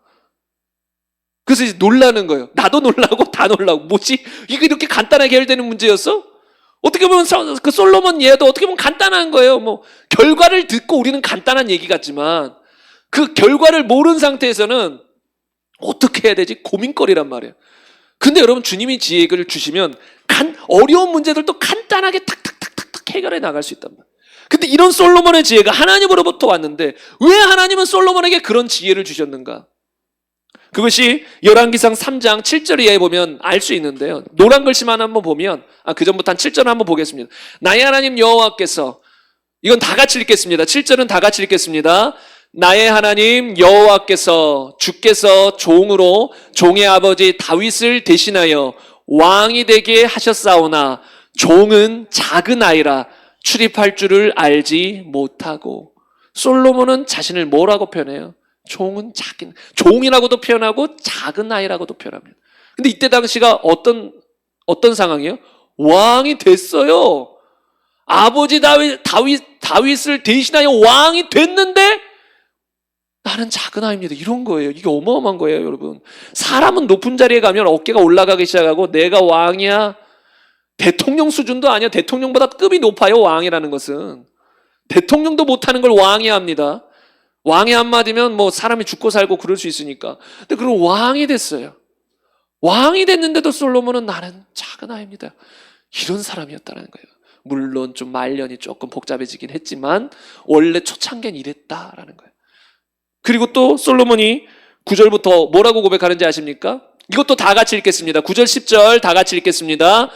그래서 이제 놀라는 거예요. 나도 놀라고 다 놀라고. 뭐지? 이게 이렇게 간단하게 해결되는 문제였어? 어떻게 보면 그 솔로몬 예도 어떻게 보면 간단한 거예요. 뭐 결과를 듣고 우리는 간단한 얘기 같지만 그 결과를 모르는 상태에서는 어떻게 해야 되지? 고민거리란 말이에요. 근데 여러분 주님이 지혜를 주시면 어려운 문제들도 간단하게 탁탁탁탁탁 해결해 나갈 수 있단 말이에요. 근데 이런 솔로몬의 지혜가 하나님으로부터 왔는데 왜 하나님은 솔로몬에게 그런 지혜를 주셨는가? 그것이 열왕기상 3장 7절 이하에 보면 알 수 있는데요. 노란 글씨만 한번 보면 그 전부터 한 7절 한번 보겠습니다. 나의 하나님 여호와께서, 이건 다 같이 읽겠습니다. 7절은 다 같이 읽겠습니다. 나의 하나님 여호와께서 주께서 종으로 종의 아버지 다윗을 대신하여 왕이 되게 하셨사오나 종은 작은 아이라 출입할 줄을 알지 못하고. 솔로몬은 자신을 뭐라고 표현해요? 종은 작은, 종이라고도 표현하고 작은 아이라고도 표현합니다. 근데 이때 당시가 어떤 상황이에요? 왕이 됐어요. 아버지 다윗을 대신하여 왕이 됐는데 나는 작은 아이입니다. 이런 거예요. 이게 어마어마한 거예요, 여러분. 사람은 높은 자리에 가면 어깨가 올라가기 시작하고 내가 왕이야. 대통령 수준도 아니야. 대통령보다 급이 높아요, 왕이라는 것은. 대통령도 못하는 걸 왕이 합니다. 왕의 한마디면 뭐 사람이 죽고 살고 그럴 수 있으니까. 근데 그런 왕이 됐어요. 왕이 됐는데도 솔로몬은 나는 작은 아이입니다. 이런 사람이었다는 거예요. 물론 좀 말년이 조금 복잡해지긴 했지만 원래 초창기엔 이랬다라는 거예요. 그리고 또 솔로몬이 9절부터 뭐라고 고백하는지 아십니까? 이것도 다 같이 읽겠습니다. 9절 10절 다 같이 읽겠습니다.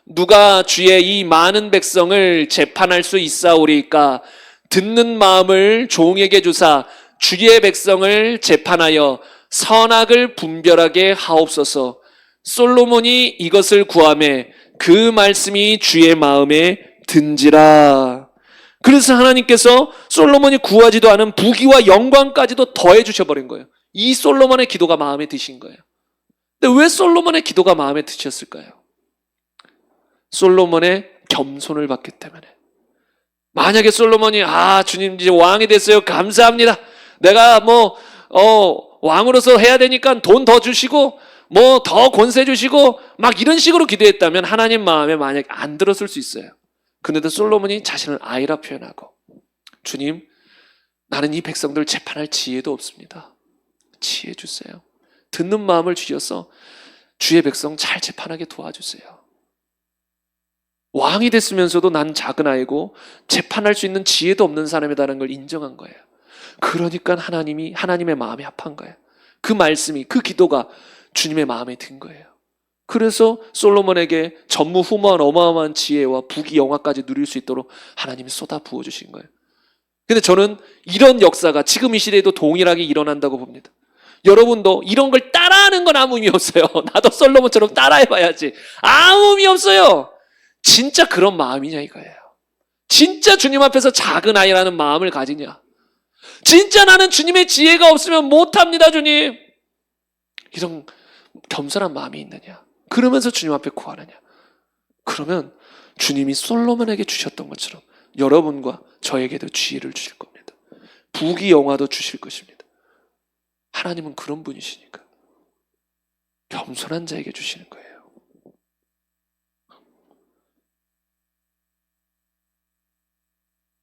누가 주의 이 많은 백성을 재판할 수 있사오리까? 듣는 마음을 종에게 주사 주의 백성을 재판하여 선악을 분별하게 하옵소서. 솔로몬이 이것을 구하매 그 말씀이 주의 마음에 든지라. 그래서 하나님께서 솔로몬이 구하지도 않은 부귀와 영광까지도 더해 주셔버린 거예요. 이 솔로몬의 기도가 마음에 드신 거예요. 근데 왜 솔로몬의 기도가 마음에 드셨을까요? 솔로몬의 겸손을 받기 때문에. 만약에 솔로몬이 주님 이제 왕이 됐어요. 감사합니다. 내가 왕으로서 해야 되니까 돈 더 주시고 더 권세 주시고 막 이런 식으로 기도했다면 하나님 마음에 만약에 안 들었을 수 있어요. 그런데도 솔로몬이 자신을 아이라 표현하고 주님 나는 이 백성들 재판할 지혜도 없습니다. 지혜 주세요. 듣는 마음을 주셔서 주의 백성 잘 재판하게 도와주세요. 왕이 됐으면서도 난 작은 아이고 재판할 수 있는 지혜도 없는 사람이라는 걸 인정한 거예요. 그러니까 하나님의 마음에 합한 거예요. 그 말씀이, 그 기도가 주님의 마음에 든 거예요. 그래서 솔로몬에게 전무후무한 어마어마한 지혜와 부귀 영화까지 누릴 수 있도록 하나님이 쏟아 부어주신 거예요. 근데 저는 이런 역사가 지금 이 시대에도 동일하게 일어난다고 봅니다. 여러분도 이런 걸 따라하는 건 아무 의미 없어요. 나도 솔로몬처럼 따라해봐야지. 아무 의미 없어요. 진짜 그런 마음이냐 이거예요. 진짜 주님 앞에서 작은 아이라는 마음을 가지냐. 진짜 나는 주님의 지혜가 없으면 못합니다 주님. 이런 겸손한 마음이 있느냐. 그러면서 주님 앞에 구하느냐. 그러면 주님이 솔로몬에게 주셨던 것처럼 여러분과 저에게도 지혜를 주실 겁니다. 부귀영화도 주실 것입니다. 하나님은 그런 분이시니까 겸손한 자에게 주시는 거예요.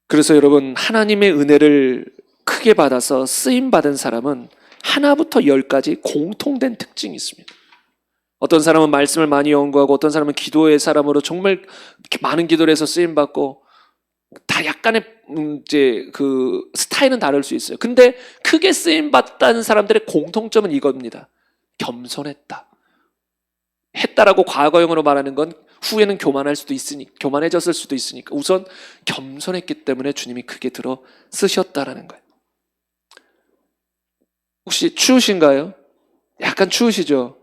그래서 여러분, 하나님의 은혜를 크게 받아서 쓰임받은 사람은 하나부터 열까지 공통된 특징이 있습니다. 어떤 사람은 말씀을 많이 연구하고 어떤 사람은 기도의 사람으로 정말 많은 기도를 해서 쓰임받고 다 약간의 이제 그 스타일은 다를 수 있어요. 근데 크게 쓰임받다는 사람들의 공통점은 이겁니다. 겸손했다. 했다라고 과거형으로 말하는 건 후에는 교만해졌을 수도 있으니까 우선 겸손했기 때문에 주님이 크게 들어 쓰셨다라는 거예요. 혹시 추우신가요? 약간 추우시죠?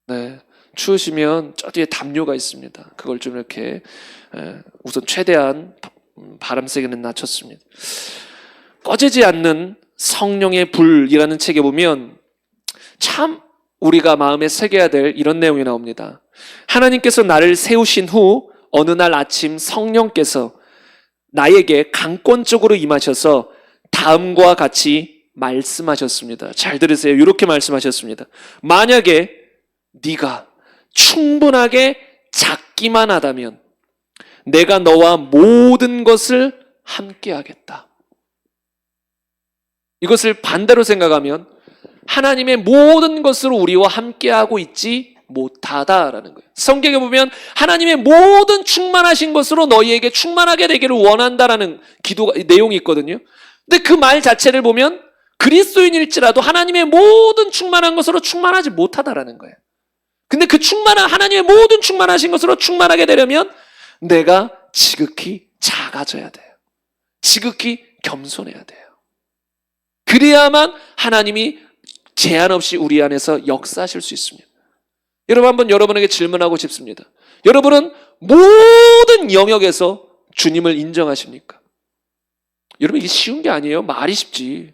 네. 추우시면 저 뒤에 담요가 있습니다. 그걸 좀 이렇게 우선 최대한 바람 세게는 낮췄습니다. 꺼지지 않는 성령의 불이라는 책에 보면 참 우리가 마음에 새겨야 될 이런 내용이 나옵니다. 하나님께서 나를 세우신 후 어느 날 아침 성령께서 나에게 강권적으로 임하셔서 다음과 같이 말씀하셨습니다. 잘 들으세요. 이렇게 말씀하셨습니다. 만약에 네가 충분하게 작기만 하다면 내가 너와 모든 것을 함께 하겠다. 이것을 반대로 생각하면 하나님의 모든 것으로 우리와 함께하고 있지 못하다라는 거예요. 성경에 보면 하나님의 모든 충만하신 것으로 너희에게 충만하게 되기를 원한다라는 기도 내용이 있거든요. 근데 그 말 자체를 보면 그리스도인일지라도 하나님의 모든 충만한 것으로 충만하지 못하다라는 거예요. 근데 그 하나님의 모든 충만하신 것으로 충만하게 되려면 내가 지극히 작아져야 돼요. 지극히 겸손해야 돼요. 그래야만 하나님이 제한 없이 우리 안에서 역사하실 수 있습니다. 여러분, 한번 여러분에게 질문하고 싶습니다. 여러분은 모든 영역에서 주님을 인정하십니까? 여러분, 이게 쉬운 게 아니에요. 말이 쉽지.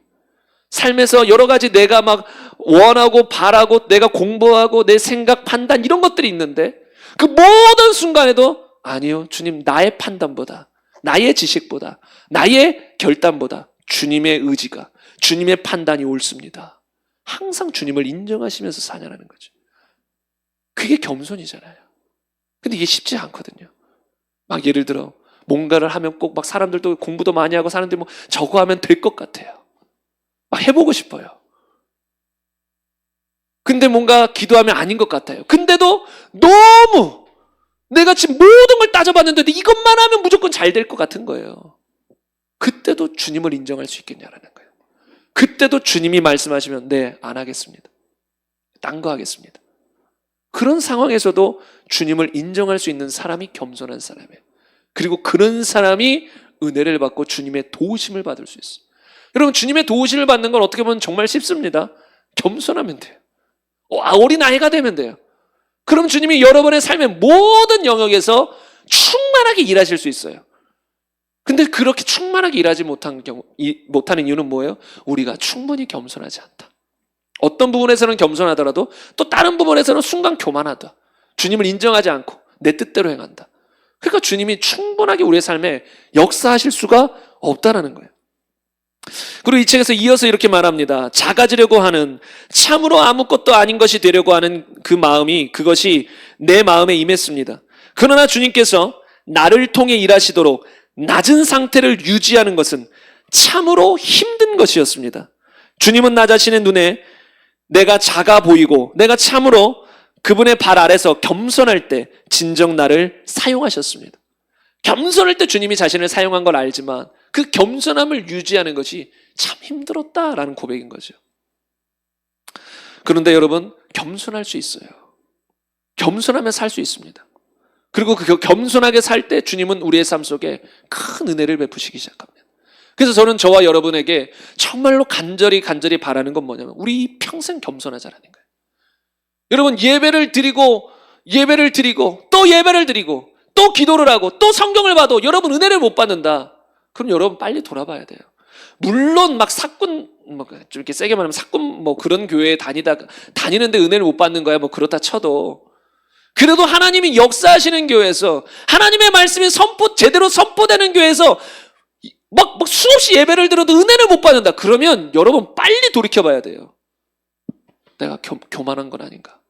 삶에서 여러 가지 내가 막 원하고 바라고 내가 공부하고 내 생각, 판단 이런 것들이 있는데 그 모든 순간에도 아니요, 주님, 나의 판단보다 나의 지식보다 나의 결단보다 주님의 의지가, 주님의 판단이 옳습니다. 항상 주님을 인정하시면서 사냐라는 거죠. 그게 겸손이잖아요. 근데 이게 쉽지 않거든요. 막 예를 들어 뭔가를 하면 꼭 막 사람들도 공부도 많이 하고 사람들이 뭐 저거 하면 될 것 같아요. 막 해보고 싶어요. 근데 뭔가 기도하면 아닌 것 같아요. 근데도 너무 내가 지금 모든 걸 따져봤는데 이것만 하면 무조건 잘 될 것 같은 거예요. 그때도 주님을 인정할 수 있겠냐라는 거예요. 그때도 주님이 말씀하시면 네, 안 하겠습니다. 딴 거 하겠습니다. 그런 상황에서도 주님을 인정할 수 있는 사람이 겸손한 사람이에요. 그리고 그런 사람이 은혜를 받고 주님의 도우심을 받을 수 있어요. 여러분, 주님의 도우심을 받는 건 어떻게 보면 정말 쉽습니다. 겸손하면 돼요. 어린아이가 되면 돼요. 그럼 주님이 여러분의 삶의 모든 영역에서 충만하게 일하실 수 있어요. 근데 그렇게 충만하게 일하지 못하는 이유는 뭐예요? 우리가 충분히 겸손하지 않다. 어떤 부분에서는 겸손하더라도 또 다른 부분에서는 순간 교만하다. 주님을 인정하지 않고 내 뜻대로 행한다. 그러니까 주님이 충분하게 우리의 삶에 역사하실 수가 없다라는 거예요. 그리고 이 책에서 이어서 이렇게 말합니다. 작아지려고 하는, 참으로 아무것도 아닌 것이 되려고 하는 그 마음이, 그것이 내 마음에 임했습니다. 그러나 주님께서 나를 통해 일하시도록 낮은 상태를 유지하는 것은 참으로 힘든 것이었습니다. 주님은 나 자신의 눈에 내가 작아 보이고 내가 참으로 그분의 발 아래서 겸손할 때 진정 나를 사용하셨습니다. 겸손할 때 주님이 자신을 사용한 걸 알지만 그 겸손함을 유지하는 것이 참 힘들었다라는 고백인 거죠. 그런데 여러분, 겸손할 수 있어요. 겸손하면 살 수 있습니다. 그리고 그 겸손하게 살 때 주님은 우리의 삶 속에 큰 은혜를 베푸시기 시작합니다. 그래서 저는 저와 여러분에게 정말로 간절히 바라는 건 뭐냐면 우리 평생 겸손하자라는 거예요. 여러분 예배를 드리고 또 예배를 드리고 또 기도를 하고 또 성경을 봐도 여러분 은혜를 못 받는다. 그럼 여러분 빨리 돌아봐야 돼요. 물론 막 사꾼 좀 이렇게 세게 말하면 사꾼 그런 교회에 다니는데 은혜를 못 받는 거야 그렇다 쳐도 그래도 하나님이 역사하시는 교회에서 하나님의 말씀이 제대로 선포되는 교회에서 막 수없이 예배를 들어도 은혜를 못 받는다. 그러면 여러분 빨리 돌이켜봐야 돼요. 내가 교만한 건 아닌가?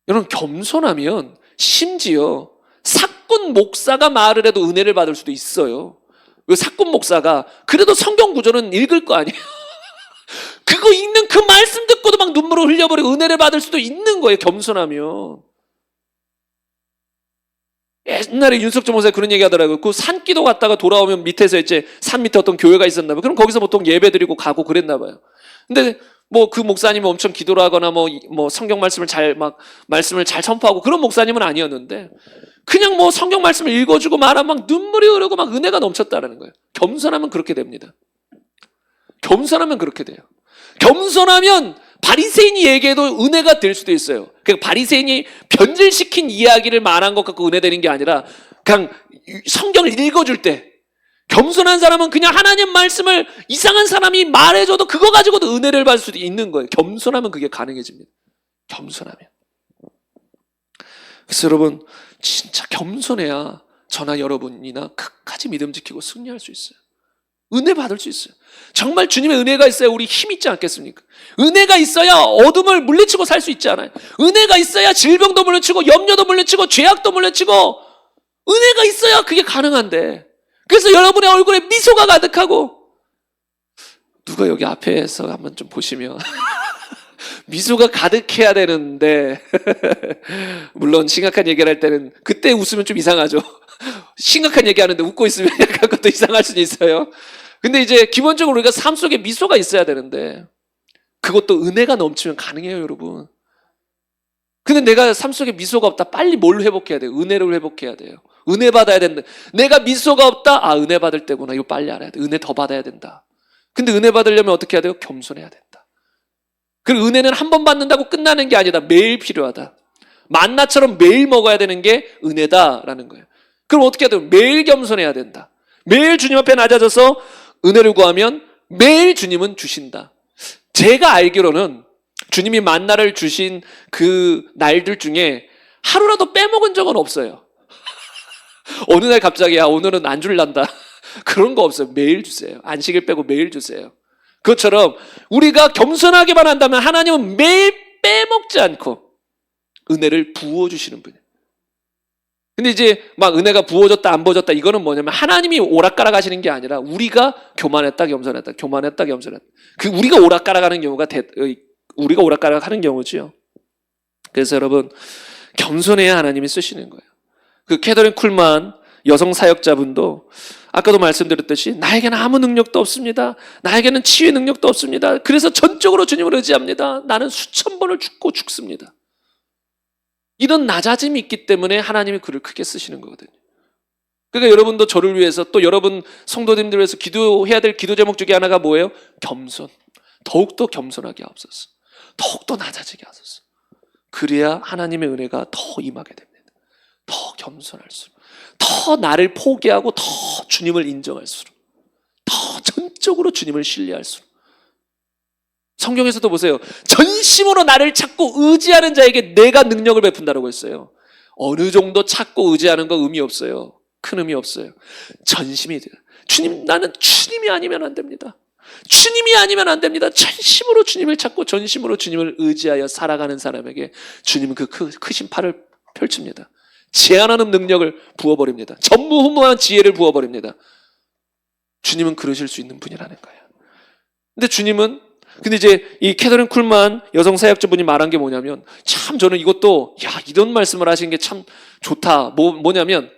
여러분 겸손하면 심지어 사꾼 목사가 말을 해도 은혜를 받을 수도 있어요. 왜 사꾼 목사가 그래도 성경 구절은 읽을 거 아니에요. 그거 읽는 그 말씀 듣고도 막 눈물을 흘려버리고 은혜를 받을 수도 있는 거예요. 겸손하면. 옛날에 윤석철 목사가 그런 얘기 하더라고요. 그 산기도 갔다가 돌아오면 밑에서 이제 산 밑에 어떤 교회가 있었나 봐요. 그럼 거기서 보통 예배 드리고 가고 그랬나 봐요. 근데 그 목사님은 엄청 기도를 하거나 성경 말씀을 말씀을 잘 선포하고 그런 목사님은 아니었는데 그냥 성경 말씀을 읽어주고 말하면 막 눈물이 흐르고 막 은혜가 넘쳤다라는 거예요. 겸손하면 그렇게 됩니다. 겸손하면 그렇게 돼요. 겸손하면 바리새인이 얘기해도 은혜가 될 수도 있어요. 그러니까 바리새인이 변질시킨 이야기를 말한 것 갖고 은혜 되는 게 아니라 그냥 성경을 읽어줄 때 겸손한 사람은 그냥 하나님 말씀을 이상한 사람이 말해줘도 그거 가지고도 은혜를 받을 수도 있는 거예요. 겸손하면 그게 가능해집니다. 겸손하면. 그래서 여러분 진짜 겸손해야 저나 여러분이나 끝까지 믿음 지키고 승리할 수 있어요. 은혜 받을 수 있어요. 정말 주님의 은혜가 있어야 우리 힘 있지 않겠습니까? 은혜가 있어야 어둠을 물리치고 살 수 있지 않아요? 은혜가 있어야 질병도 물리치고 염려도 물리치고 죄악도 물리치고 은혜가 있어야 그게 가능한데 그래서 여러분의 얼굴에 미소가 가득하고 누가 여기 앞에서 한번 좀 보시면 미소가 가득해야 되는데 물론 심각한 얘기를 할 때는 그때 웃으면 좀 이상하죠. 심각한 얘기하는데 웃고 있으면 약간 그것도 이상할 수는 있어요. 근데 이제 기본적으로 우리가 삶 속에 미소가 있어야 되는데 그것도 은혜가 넘치면 가능해요, 여러분. 근데 내가 삶 속에 미소가 없다. 빨리 뭘 회복해야 돼요? 은혜를 회복해야 돼요. 은혜 받아야 된다. 내가 미소가 없다. 은혜 받을 때구나. 이거 빨리 알아야 돼. 은혜 더 받아야 된다. 근데 은혜 받으려면 어떻게 해야 돼요? 겸손해야 된다. 그리고 은혜는 한 번 받는다고 끝나는 게 아니다. 매일 필요하다. 만나처럼 매일 먹어야 되는 게 은혜다라는 거예요. 그럼 어떻게 해야 돼요? 매일 겸손해야 된다. 매일 주님 앞에 낮아져서 은혜를 구하면 매일 주님은 주신다. 제가 알기로는 주님이 만나를 주신 그 날들 중에 하루라도 빼먹은 적은 없어요. 어느 날 갑자기 오늘은 안 줄란다. 그런 거 없어요. 매일 주세요. 안식일 빼고 매일 주세요. 그것처럼 우리가 겸손하게만 한다면 하나님은 매일 빼먹지 않고 은혜를 부어주시는 분이에요. 근데 이제 막 은혜가 부어졌다 안 부어졌다 이거는 뭐냐면 하나님이 오락가락 하시는 게 아니라 우리가 교만했다 겸손했다 교만했다 겸손했다 우리가 오락가락 하는 경우가 우리가 오락가락 하는 경우지요. 그래서 여러분 겸손해야 하나님이 쓰시는 거예요. 그 캐더린 쿨만 여성 사역자분도 아까도 말씀드렸듯이 나에게는 아무 능력도 없습니다. 나에게는 치유의 능력도 없습니다. 그래서 전적으로 주님을 의지합니다. 나는 수천 번을 죽고 죽습니다. 이런 낮아짐이 있기 때문에 하나님이 그를 크게 쓰시는 거거든요. 그러니까 여러분도 저를 위해서 또 여러분 성도님들을 위해서 기도해야 될 기도 제목 중에 하나가 뭐예요? 겸손. 더욱더 겸손하게 하옵소서. 더욱더 낮아지게 하소서. 그래야 하나님의 은혜가 더 임하게 됩니다. 더 겸손할수록, 더 나를 포기하고 더 주님을 인정할수록, 더 전적으로 주님을 신뢰할수록. 성경에서도 보세요. 전심으로 나를 찾고 의지하는 자에게 내가 능력을 베푼다라고 했어요. 어느 정도 찾고 의지하는 거 의미 없어요. 큰 의미 없어요. 전심이 돼요. 주님, 나는 주님이 아니면 안 됩니다. 주님이 아니면 안 됩니다. 전심으로 주님을 찾고 전심으로 주님을 의지하여 살아가는 사람에게 주님은 그 크신 팔을 펼칩니다. 제한하는 능력을 부어버립니다. 전무후무한 지혜를 부어버립니다. 주님은 그러실 수 있는 분이라는 거예요. 근데 이제 이 캐더린 쿨만 여성 사역자분이 말한 게 뭐냐면 참 저는 이것도 이런 말씀을 하신 게 참 좋다. 뭐냐면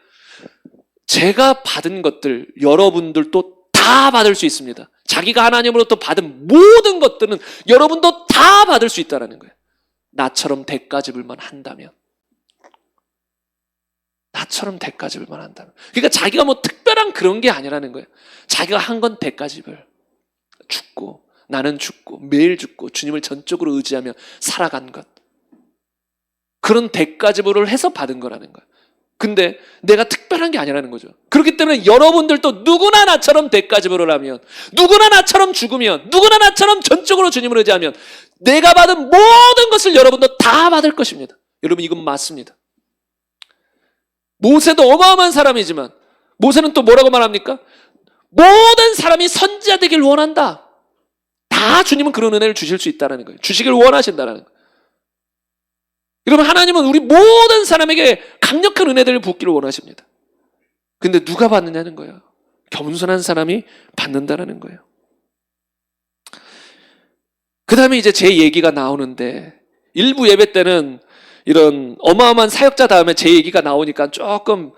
제가 받은 것들 여러분들도 다 받을 수 있습니다. 자기가 하나님으로부터 받은 모든 것들은 여러분도 다 받을 수 있다는 거예요. 나처럼 대가집을만 한다면. 나처럼 대가집을만 한다면. 그러니까 자기가 뭐 특별한 특별한 그런 게 아니라는 거예요. 자기가 한 건 대가집을 죽고, 나는 죽고 매일 죽고 주님을 전적으로 의지하며 살아간 것, 그런 대가지불을 해서 받은 거라는 거예요. 근데 내가 특별한 게 아니라는 거죠. 그렇기 때문에 여러분들도 누구나 나처럼 대가지불을 하면, 누구나 나처럼 죽으면, 누구나 나처럼 전적으로 주님을 의지하면 내가 받은 모든 것을 여러분도 다 받을 것입니다. 여러분, 이건 맞습니다. 모세도 어마어마한 사람이지만 모세는 또 뭐라고 말합니까? 모든 사람이 선지자 되길 원한다. 다 주님은 그런 은혜를 주실 수 있다는 거예요. 주시길 원하신다는 거예요. 여러분, 하나님은 우리 모든 사람에게 강력한 은혜들을 붓기를 원하십니다. 근데 누가 받느냐는 거예요. 겸손한 사람이 받는다는 거예요. 그 다음에 이제 제 얘기가 나오는데, 일부 예배 때는 이런 어마어마한 사역자 다음에 제 얘기가 나오니까 조금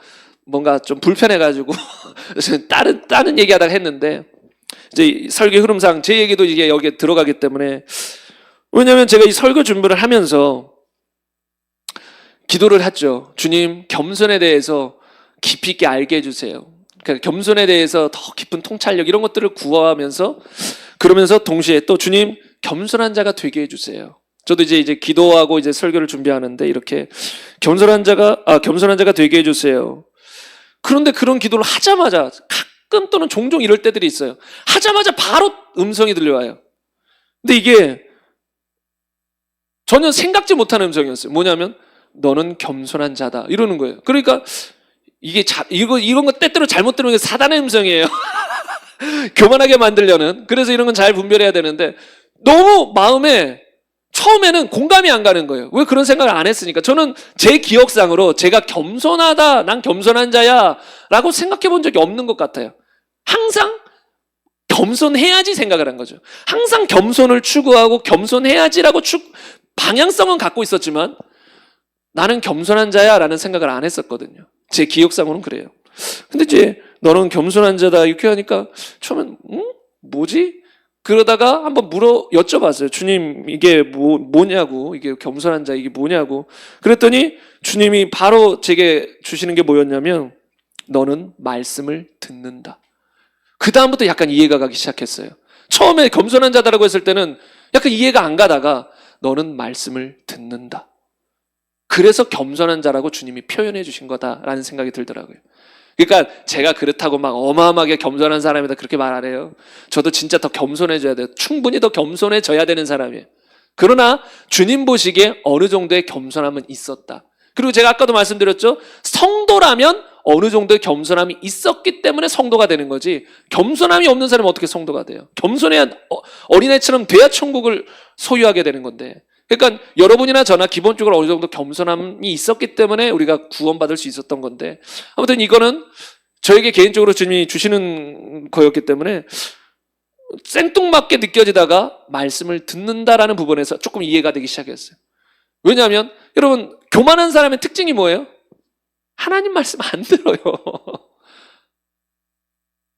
뭔가 좀 불편해가지고 다른 얘기하다가 했는데, 이제 설교 흐름상 제 얘기도 이게 여기에 들어가기 때문에, 왜냐하면 제가 이 설교 준비를 하면서 기도를 했죠. 주님, 겸손에 대해서 깊이 있게 알게 해주세요. 그러니까 겸손에 대해서 더 깊은 통찰력, 이런 것들을 구하면서, 그러면서 동시에 또 주님, 겸손한 자가 되게 해주세요. 저도 이제 기도하고 이제 설교를 준비하는데 이렇게 겸손한 자가 되게 해주세요. 그런데 그런 기도를 하자마자 가끔 또는 종종 이럴 때들이 있어요. 하자마자 바로 음성이 들려와요. 근데 이게 전혀 생각지 못한 음성이었어요. 뭐냐면, 너는 겸손한 자다, 이러는 거예요. 그러니까 이런 거 때때로 잘못 들으면 사단의 음성이에요. 교만하게 만들려는. 그래서 이런 건 잘 분별해야 되는데, 너무 마음에 처음에는 공감이 안 가는 거예요. 왜 그런 생각을 안 했으니까. 저는 제 기억상으로 제가 겸손하다, 난 겸손한 자야 라고 생각해 본 적이 없는 것 같아요. 항상 겸손해야지 생각을 한 거죠. 항상 겸손을 추구하고 겸손해야지라고 방향성은 갖고 있었지만 나는 겸손한 자야 라는 생각을 안 했었거든요. 제 기억상으로는 그래요. 근데 이제 너는 겸손한 자다 이렇게 하니까 처음엔 뭐지? 그러다가 한번 여쭤봤어요. 주님, 이게 뭐냐고, 이게 겸손한 자 이게 뭐냐고. 그랬더니 주님이 바로 제게 주시는 게 뭐였냐면, 너는 말씀을 듣는다. 그 다음부터 약간 이해가 가기 시작했어요. 처음에 겸손한 자다라고 했을 때는 약간 이해가 안 가다가 너는 말씀을 듣는다. 그래서 겸손한 자라고 주님이 표현해 주신 거다라는 생각이 들더라고요. 그러니까 제가 그렇다고 막 어마어마하게 겸손한 사람이다 그렇게 말 안 해요. 저도 진짜 더 겸손해져야 돼요. 충분히 더 겸손해져야 되는 사람이에요. 그러나 주님 보시기에 어느 정도의 겸손함은 있었다. 그리고 제가 아까도 말씀드렸죠. 성도라면 어느 정도의 겸손함이 있었기 때문에 성도가 되는 거지, 겸손함이 없는 사람은 어떻게 성도가 돼요? 겸손해야, 어린애처럼 돼야 천국을 소유하게 되는 건데. 그러니까 여러분이나 저나 기본적으로 어느 정도 겸손함이 있었기 때문에 우리가 구원받을 수 있었던 건데, 아무튼 이거는 저에게 개인적으로 주님이 주시는 거였기 때문에 생뚱맞게 느껴지다가 말씀을 듣는다라는 부분에서 조금 이해가 되기 시작했어요. 왜냐하면 여러분, 교만한 사람의 특징이 뭐예요? 하나님 말씀 안 들어요.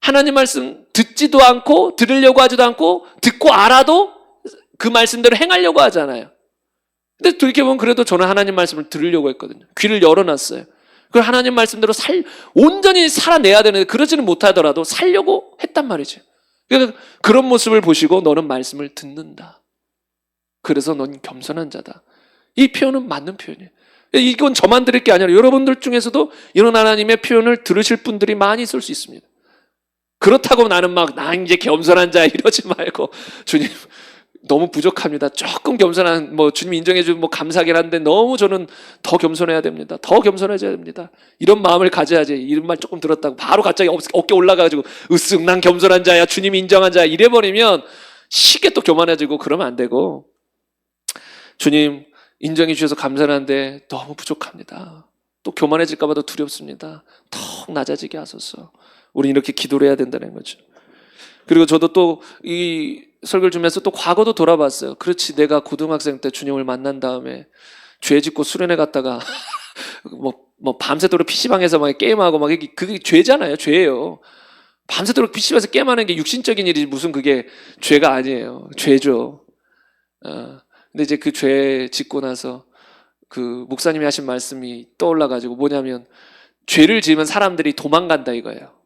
하나님 말씀 듣지도 않고, 들으려고 하지도 않고, 듣고 알아도 그 말씀대로 행하려고 하잖아요. 근데 돌이켜보면 그래도 저는 하나님 말씀을 들으려고 했거든요. 귀를 열어놨어요. 그걸 하나님 말씀대로 온전히 살아내야 되는데 그러지는 못하더라도 살려고 했단 말이죠. 그러니까 그런 모습을 보시고 너는 말씀을 듣는다. 그래서 넌 겸손한 자다. 이 표현은 맞는 표현이에요. 이건 저만 들을 게 아니라 여러분들 중에서도 이런 하나님의 표현을 들으실 분들이 많이 있을 수 있습니다. 그렇다고 나는 나 이제 겸손한 자 이러지 말고, 주님 너무 부족합니다. 조금 겸손한, 주님 인정해 주면 감사하긴 한데 너무 저는 더 겸손해야 됩니다. 더 겸손해져야 됩니다. 이런 마음을 가져야지. 이런 말 조금 들었다고 바로 갑자기 어깨 올라가가지고 으쓱 난 겸손한 자야, 주님이 인정한 자야 이래버리면 쉽게 또 교만해지고 그러면 안 되고, 주님 인정해 주셔서 감사한데 너무 부족합니다. 또 교만해질까 봐도 두렵습니다. 더 낮아지게 하소서. 우리는 이렇게 기도를 해야 된다는 거죠. 그리고 저도 또 이 설교를 주면서 또 과거도 돌아봤어요. 그렇지, 내가 고등학생 때 주님을 만난 다음에 죄 짓고 수련회 갔다가 밤새도록 PC방에서 막 게임하고 그게 죄잖아요. 죄예요. 밤새도록 PC방에서 게임하는 게 육신적인 일이지 무슨 그게 죄가 아니에요. 죄죠. 근데 이제 그 죄 짓고 나서 그 목사님이 하신 말씀이 떠올라가지고 뭐냐면, 죄를 지으면 사람들이 도망간다 이거예요.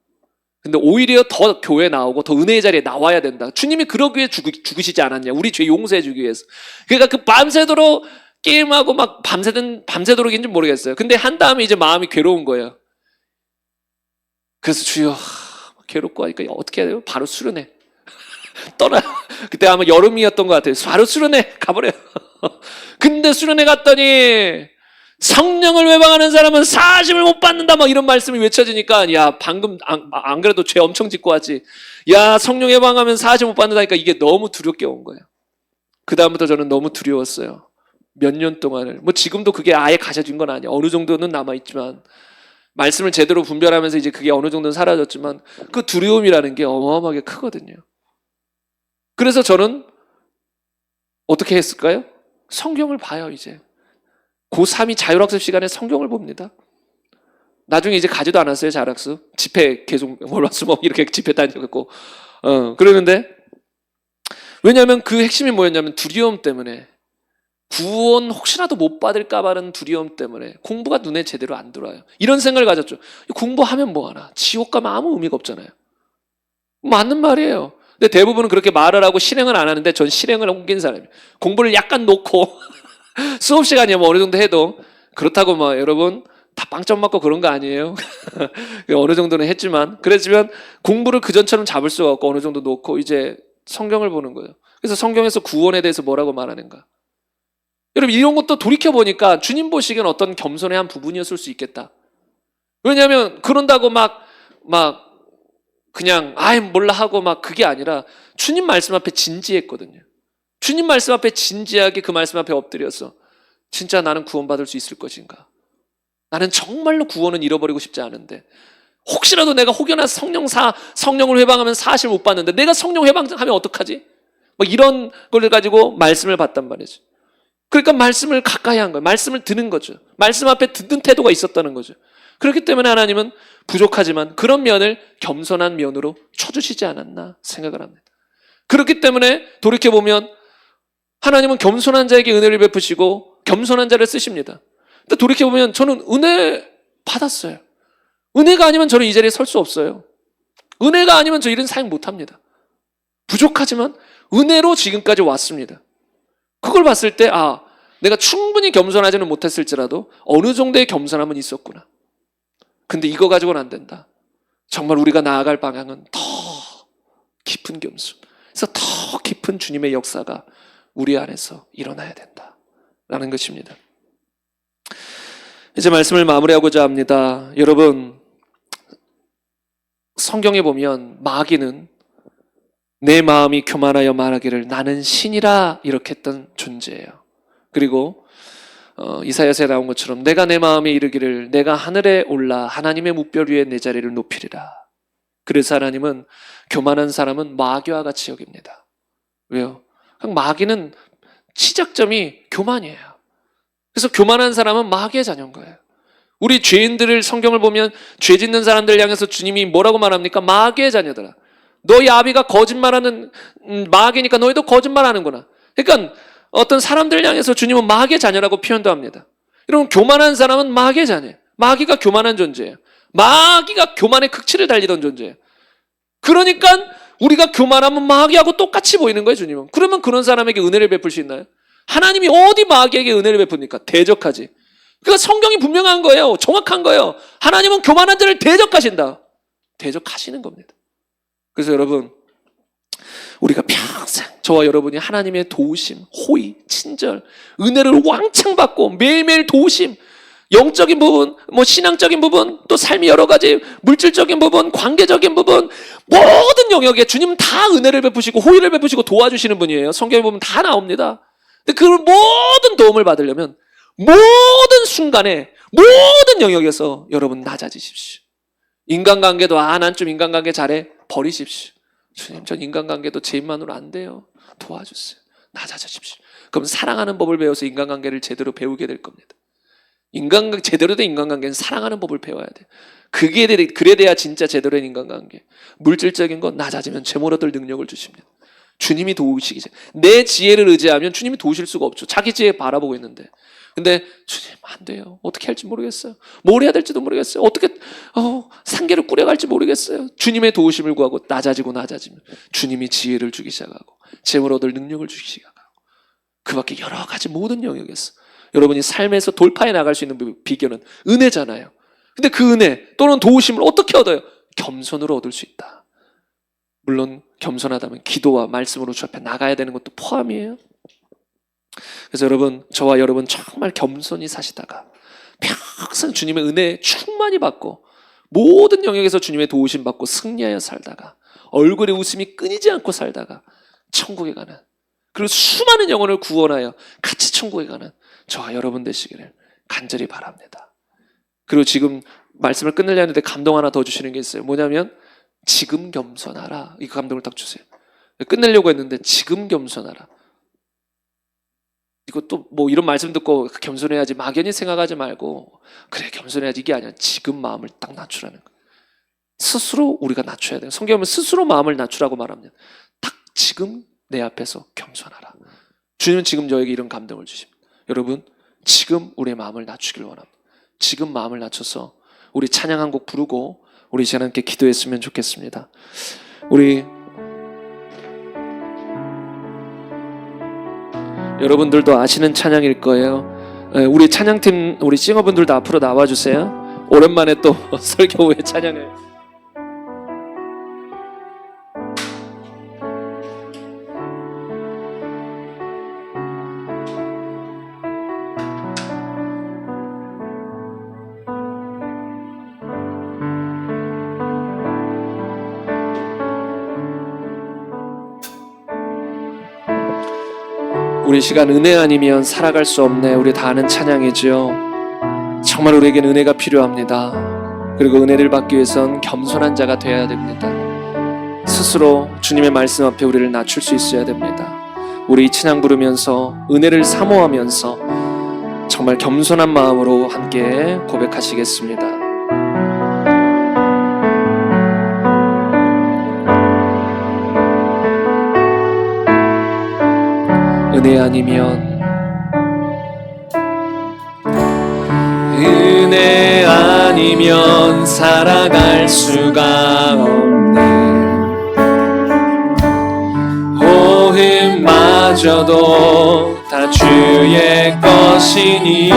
근데 오히려 더 교회 나오고 더 은혜의 자리에 나와야 된다. 주님이 그러기 위해 죽으시지 않았냐. 우리 죄 용서해 주기 위해서. 그러니까 그 밤새도록 게임하고 막 밤새도록인지 모르겠어요. 근데 한 다음에 이제 마음이 괴로운 거예요. 그래서 주여, 괴롭고 하니까 어떻게 해야 돼요? 바로 수련회. 떠나요. 그때 아마 여름이었던 것 같아요. 바로 수련회 가버려요. 근데 수련회 갔더니 성령을 외방하는 사람은 사심을 못 받는다, 막 이런 말씀이 외쳐지니까, 야, 방금 안 그래도 죄 엄청 짓고 왔지. 야, 성령 외방하면 사심 못 받는다니까 이게 너무 두렵게 온 거예요. 그 다음부터 저는 너무 두려웠어요. 몇 년 동안을. 뭐 지금도 그게 아예 가셔진 건 아니에요. 어느 정도는 남아있지만, 말씀을 제대로 분별하면서 이제 그게 어느 정도는 사라졌지만, 그 두려움이라는 게 어마어마하게 크거든요. 그래서 저는 어떻게 했을까요? 성경을 봐요, 이제. 고3이 자율학습 시간에 성경을 봅니다. 나중에 이제 가지도 않았어요, 자율학습. 집회 계속 월화수목 이렇게 집회 다니고. 그러는데, 왜냐하면 그 핵심이 뭐였냐면 두려움 때문에, 구원 혹시라도 못 받을까봐는 두려움 때문에 공부가 눈에 제대로 안 들어와요. 이런 생각을 가졌죠. 공부하면 뭐하나? 지옥 가면 아무 의미가 없잖아요. 맞는 말이에요. 근데 대부분은 그렇게 말을 하고 실행을 안 하는데 전 실행을 옮긴 사람이에요. 공부를 약간 놓고 수업 시간이야 뭐 어느 정도 해도, 그렇다고 뭐 여러분 다 빵점 맞고 그런 거 아니에요. 어느 정도는 했지만, 그랬지만 공부를 그전처럼 잡을 수가 없고 어느 정도 놓고 이제 성경을 보는 거예요. 그래서 성경에서 구원에 대해서 뭐라고 말하는가. 여러분 이런 것도 돌이켜보니까 주님 보시기엔 어떤 겸손의 한 부분이었을 수 있겠다. 왜냐하면 그런다고 막 그냥 아이 몰라 하고 막 그게 아니라 주님 말씀 앞에 진지했거든요. 주님 말씀 앞에 진지하게 그 말씀 앞에 엎드려서 진짜 나는 구원받을 수 있을 것인가? 나는 정말로 구원은 잃어버리고 싶지 않은데, 혹시라도 내가 혹여나 성령을 회방하면 사실 못 받는데 내가 성령 회방하면 어떡하지? 뭐 이런 걸 가지고 말씀을 봤단 말이죠. 그러니까 말씀을 가까이 한 거예요. 말씀을 듣는 거죠. 말씀 앞에 듣는 태도가 있었다는 거죠. 그렇기 때문에 하나님은 부족하지만 그런 면을 겸손한 면으로 쳐주시지 않았나 생각을 합니다. 그렇기 때문에 돌이켜보면 하나님은 겸손한 자에게 은혜를 베푸시고 겸손한 자를 쓰십니다. 근데 돌이켜보면 저는 은혜 받았어요. 은혜가 아니면 저는 이 자리에 설 수 없어요. 은혜가 아니면 저 이런 사역 못합니다. 부족하지만 은혜로 지금까지 왔습니다. 그걸 봤을 때 내가 충분히 겸손하지는 못했을지라도 어느 정도의 겸손함은 있었구나. 근데 이거 가지고는 안 된다. 정말 우리가 나아갈 방향은 더 깊은 겸손, 그래서 더 깊은 주님의 역사가 우리 안에서 일어나야 된다라는 것입니다. 이제 말씀을 마무리하고자 합니다. 여러분, 성경에 보면 마귀는 내 마음이 교만하여 말하기를 나는 신이라 이렇게 했던 존재예요. 그리고 이사야서에 나온 것처럼 내가 내 마음에 이르기를 내가 하늘에 올라 하나님의 뭇별 위에 내 자리를 높이리라. 그래서 하나님은 교만한 사람은 마귀와 같이 여깁니다. 왜요? 마귀는 시작점이 교만이에요. 그래서 교만한 사람은 마귀의 자녀인 거예요. 우리 죄인들을 성경을 보면 죄 짓는 사람들 향해서 주님이 뭐라고 말합니까? 마귀의 자녀들아. 너희 아비가 거짓말하는 마귀니까 너희도 거짓말하는구나. 그러니까 어떤 사람들 향해서 주님은 마귀의 자녀라고 표현도 합니다. 여러분, 교만한 사람은 마귀의 자녀예요. 마귀가 교만한 존재예요. 마귀가 교만의 극치를 달리던 존재예요. 그러니까 우리가 교만하면 마귀하고 똑같이 보이는 거예요, 주님은. 그러면 그런 사람에게 은혜를 베풀 수 있나요? 하나님이 어디 마귀에게 은혜를 베풉니까? 대적하지. 그러니까 성경이 분명한 거예요. 정확한 거예요. 하나님은 교만한 자를 대적하신다. 대적하시는 겁니다. 그래서 여러분, 우리가 평생 저와 여러분이 하나님의 도우심, 호의, 친절, 은혜를 왕창 받고 매일매일 도우심, 영적인 부분, 신앙적인 부분, 또 삶의 여러 가지 물질적인 부분, 관계적인 부분, 모든 영역에 주님은 다 은혜를 베푸시고 호의를 베푸시고 도와주시는 분이에요. 성경에 보면 다 나옵니다. 근데 그 모든 도움을 받으려면 모든 순간에 모든 영역에서 여러분 낮아지십시오. 인간관계도 난 좀 인간관계 잘해 버리십시오. 주님, 전 인간관계도 제 힘만으로 안 돼요. 도와주세요. 낮아지십시오. 그럼 사랑하는 법을 배워서 인간관계를 제대로 배우게 될 겁니다. 제대로 된 인간관계는 사랑하는 법을 배워야 돼. 그래 돼야 진짜 제대로 된 인간관계. 물질적인 건 낮아지면 죄물 얻을 능력을 주십니다. 주님이 도우시기 전에 내 지혜를 의지하면 주님이 도우실 수가 없죠. 자기 지혜 바라보고 있는데 근데 주님 안 돼요. 어떻게 할지 모르겠어요. 뭘 해야 될지도 모르겠어요. 어떻게 상계를 꾸려갈지 모르겠어요. 주님의 도우심을 구하고 낮아지면 주님이 지혜를 주기 시작하고 재물 얻을 능력을 주기 시작하고 그 밖에 여러 가지 모든 영역에서 여러분이 삶에서 돌파해 나갈 수 있는 비결은 은혜잖아요. 근데 그 은혜 또는 도우심을 어떻게 얻어요? 겸손으로 얻을 수 있다. 물론 겸손하다면 기도와 말씀으로 주 앞에 나가야 되는 것도 포함이에요. 그래서 여러분, 저와 여러분 정말 겸손히 사시다가 평생 주님의 은혜 충만히 받고 모든 영역에서 주님의 도우심 받고 승리하여 살다가 얼굴에 웃음이 끊이지 않고 살다가 천국에 가는, 그리고 수많은 영혼을 구원하여 같이 천국에 가는 저와 여러분 되시기를 간절히 바랍니다. 그리고 지금 말씀을 끝내려 하는데 감동 하나 더 주시는 게 있어요. 뭐냐면 지금 겸손하라. 이 감동을 딱 주세요. 끝내려고 했는데 지금 겸손하라. 이것도 뭐 이런 말씀 듣고 겸손해야지 막연히 생각하지 말고 그래 겸손해야지 이게 아니야. 지금 마음을 딱 낮추라는 거예요. 스스로 우리가 낮춰야 돼요. 성경은 스스로 마음을 낮추라고 말합니다. 딱 지금 내 앞에서 겸손하라. 주님은 지금 저에게 이런 감동을 주십니다. 여러분 지금 우리의 마음을 낮추길 원합니다. 지금 마음을 낮춰서 우리 찬양 한 곡 부르고 우리 시간 함께 기도했으면 좋겠습니다. 우리 여러분들도 아시는 찬양일 거예요. 우리 찬양팀, 우리 싱어분들도 앞으로 나와주세요. 오랜만에 또 설교 후에 찬양을. 우리 시간 은혜 아니면 살아갈 수 없네. 우리 다 아는 찬양이죠. 정말 우리에겐 은혜가 필요합니다. 그리고 은혜를 받기 위해선 겸손한 자가 되어야 됩니다. 스스로 주님의 말씀 앞에 우리를 낮출 수 있어야 됩니다. 우리 이 찬양 부르면서 은혜를 사모하면서 정말 겸손한 마음으로 함께 고백하시겠습니다. 은혜 아니면 살아갈 수가 없네. 호흡마저도 다 주의 것이니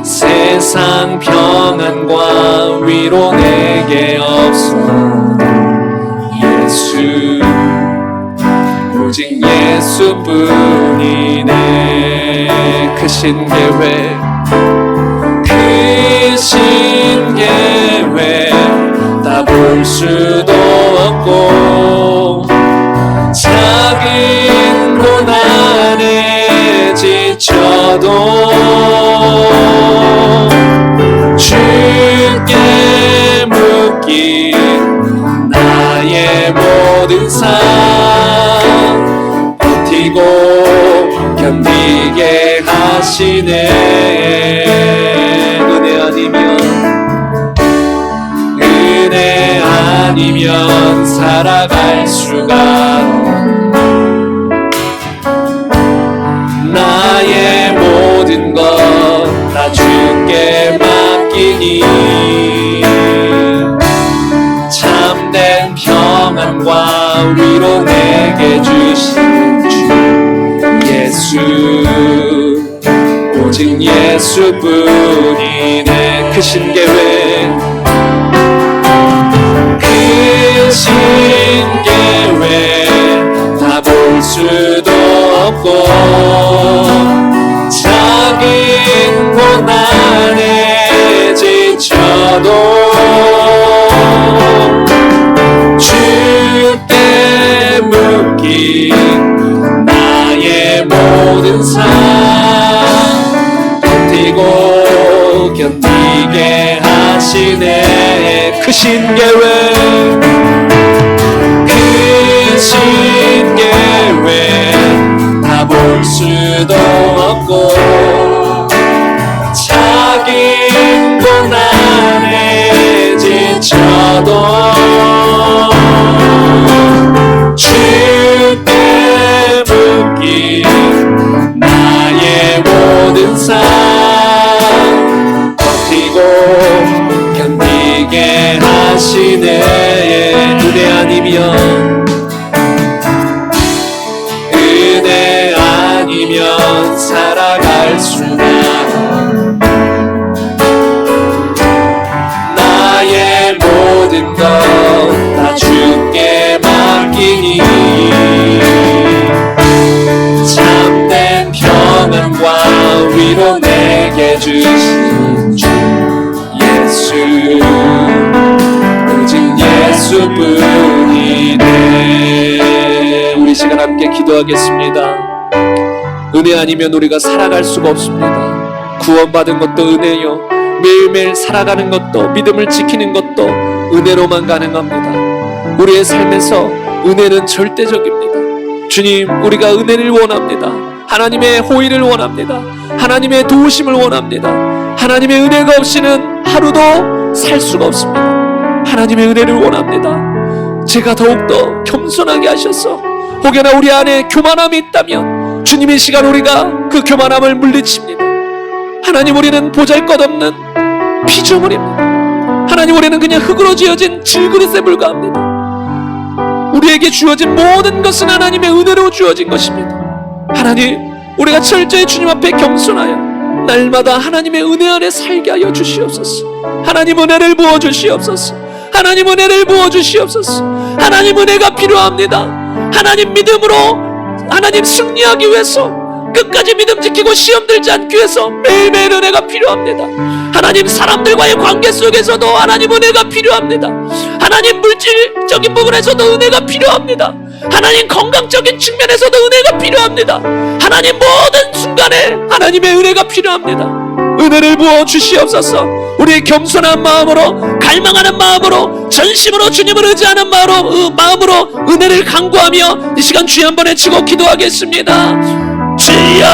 세상 평안과 위로 내게 없어. 예수 오직 예수뿐이네. 크신 계획 다 볼 수도 없고 작은 고난에 지쳐도 주께 묶인 나의 모든 삶 버티고 견디게 하시네. 은혜 아니면 살아갈 수가 없네. 나의 모든 것 다 주께 맡기니 참된 평안과 위로 내게 주신 주 예수 오직 예수뿐이네. 크신 계획 다 볼 수도 없고 작은 고난에 지쳐도 주께 묶인 나의 모든 삶 버티고 견디게 하시네. 크신 계획 다 볼 수도 없고 작은 고난에 지쳐도 주께 묶인 나 하시네. 은혜 아니면 살아갈 수가 나의 모든 것 다 주께 맡기니 참된 평안과 위로 내게 주신 주 예수 오직 예수뿐이네. 우리 시간 함께 기도하겠습니다. 은혜 아니면 우리가 살아갈 수가 없습니다. 구원받은 것도 은혜요, 매일매일 살아가는 것도, 믿음을 지키는 것도 은혜로만 가능합니다. 우리의 삶에서 은혜는 절대적입니다. 주님, 우리가 은혜를 원합니다. 하나님의 호의를 원합니다. 하나님의 도우심을 원합니다. 하나님의 은혜가 없이는 하루도 살 수가 없습니다. 하나님의 은혜를 원합니다. 제가 더욱더 겸손하게 하셔서 혹여나 우리 안에 교만함이 있다면 주님의 시간 우리가 그 교만함을 물리칩니다. 하나님, 우리는 보잘것없는 피조물입니다. 하나님, 우리는 그냥 흙으로 지어진 질그릇에 불과합니다. 우리에게 주어진 모든 것은 하나님의 은혜로 주어진 것입니다. 하나님, 우리가 철저히 주님 앞에 겸손하여 날마다 하나님의 은혜 안에 살게 하여 주시옵소서. 하나님, 은혜를 부어주시옵소서. 하나님, 은혜를 부어주시옵소서. 하나님, 은혜가 필요합니다. 하나님, 믿음으로 하나님 승리하기 위해서, 끝까지 믿음 지키고 시험 들지 않기 위해서 매일매일 은혜가 필요합니다. 하나님, 사람들과의 관계 속에서도 하나님 은혜가 필요합니다. 하나님, 물질적인 부분에서도 은혜가 필요합니다. 하나님, 건강적인 측면에서도 은혜가 필요합니다. 하나님, 모든 순간에 하나님의 은혜가 필요합니다. 은혜를 부어 주시옵소서. 우리의 겸손한 마음으로, 갈망하는 마음으로, 전심으로 주님을 의지하는 마음으로 은혜를 간구하며 이 시간 주여 한번 외치고 기도하겠습니다. 주여!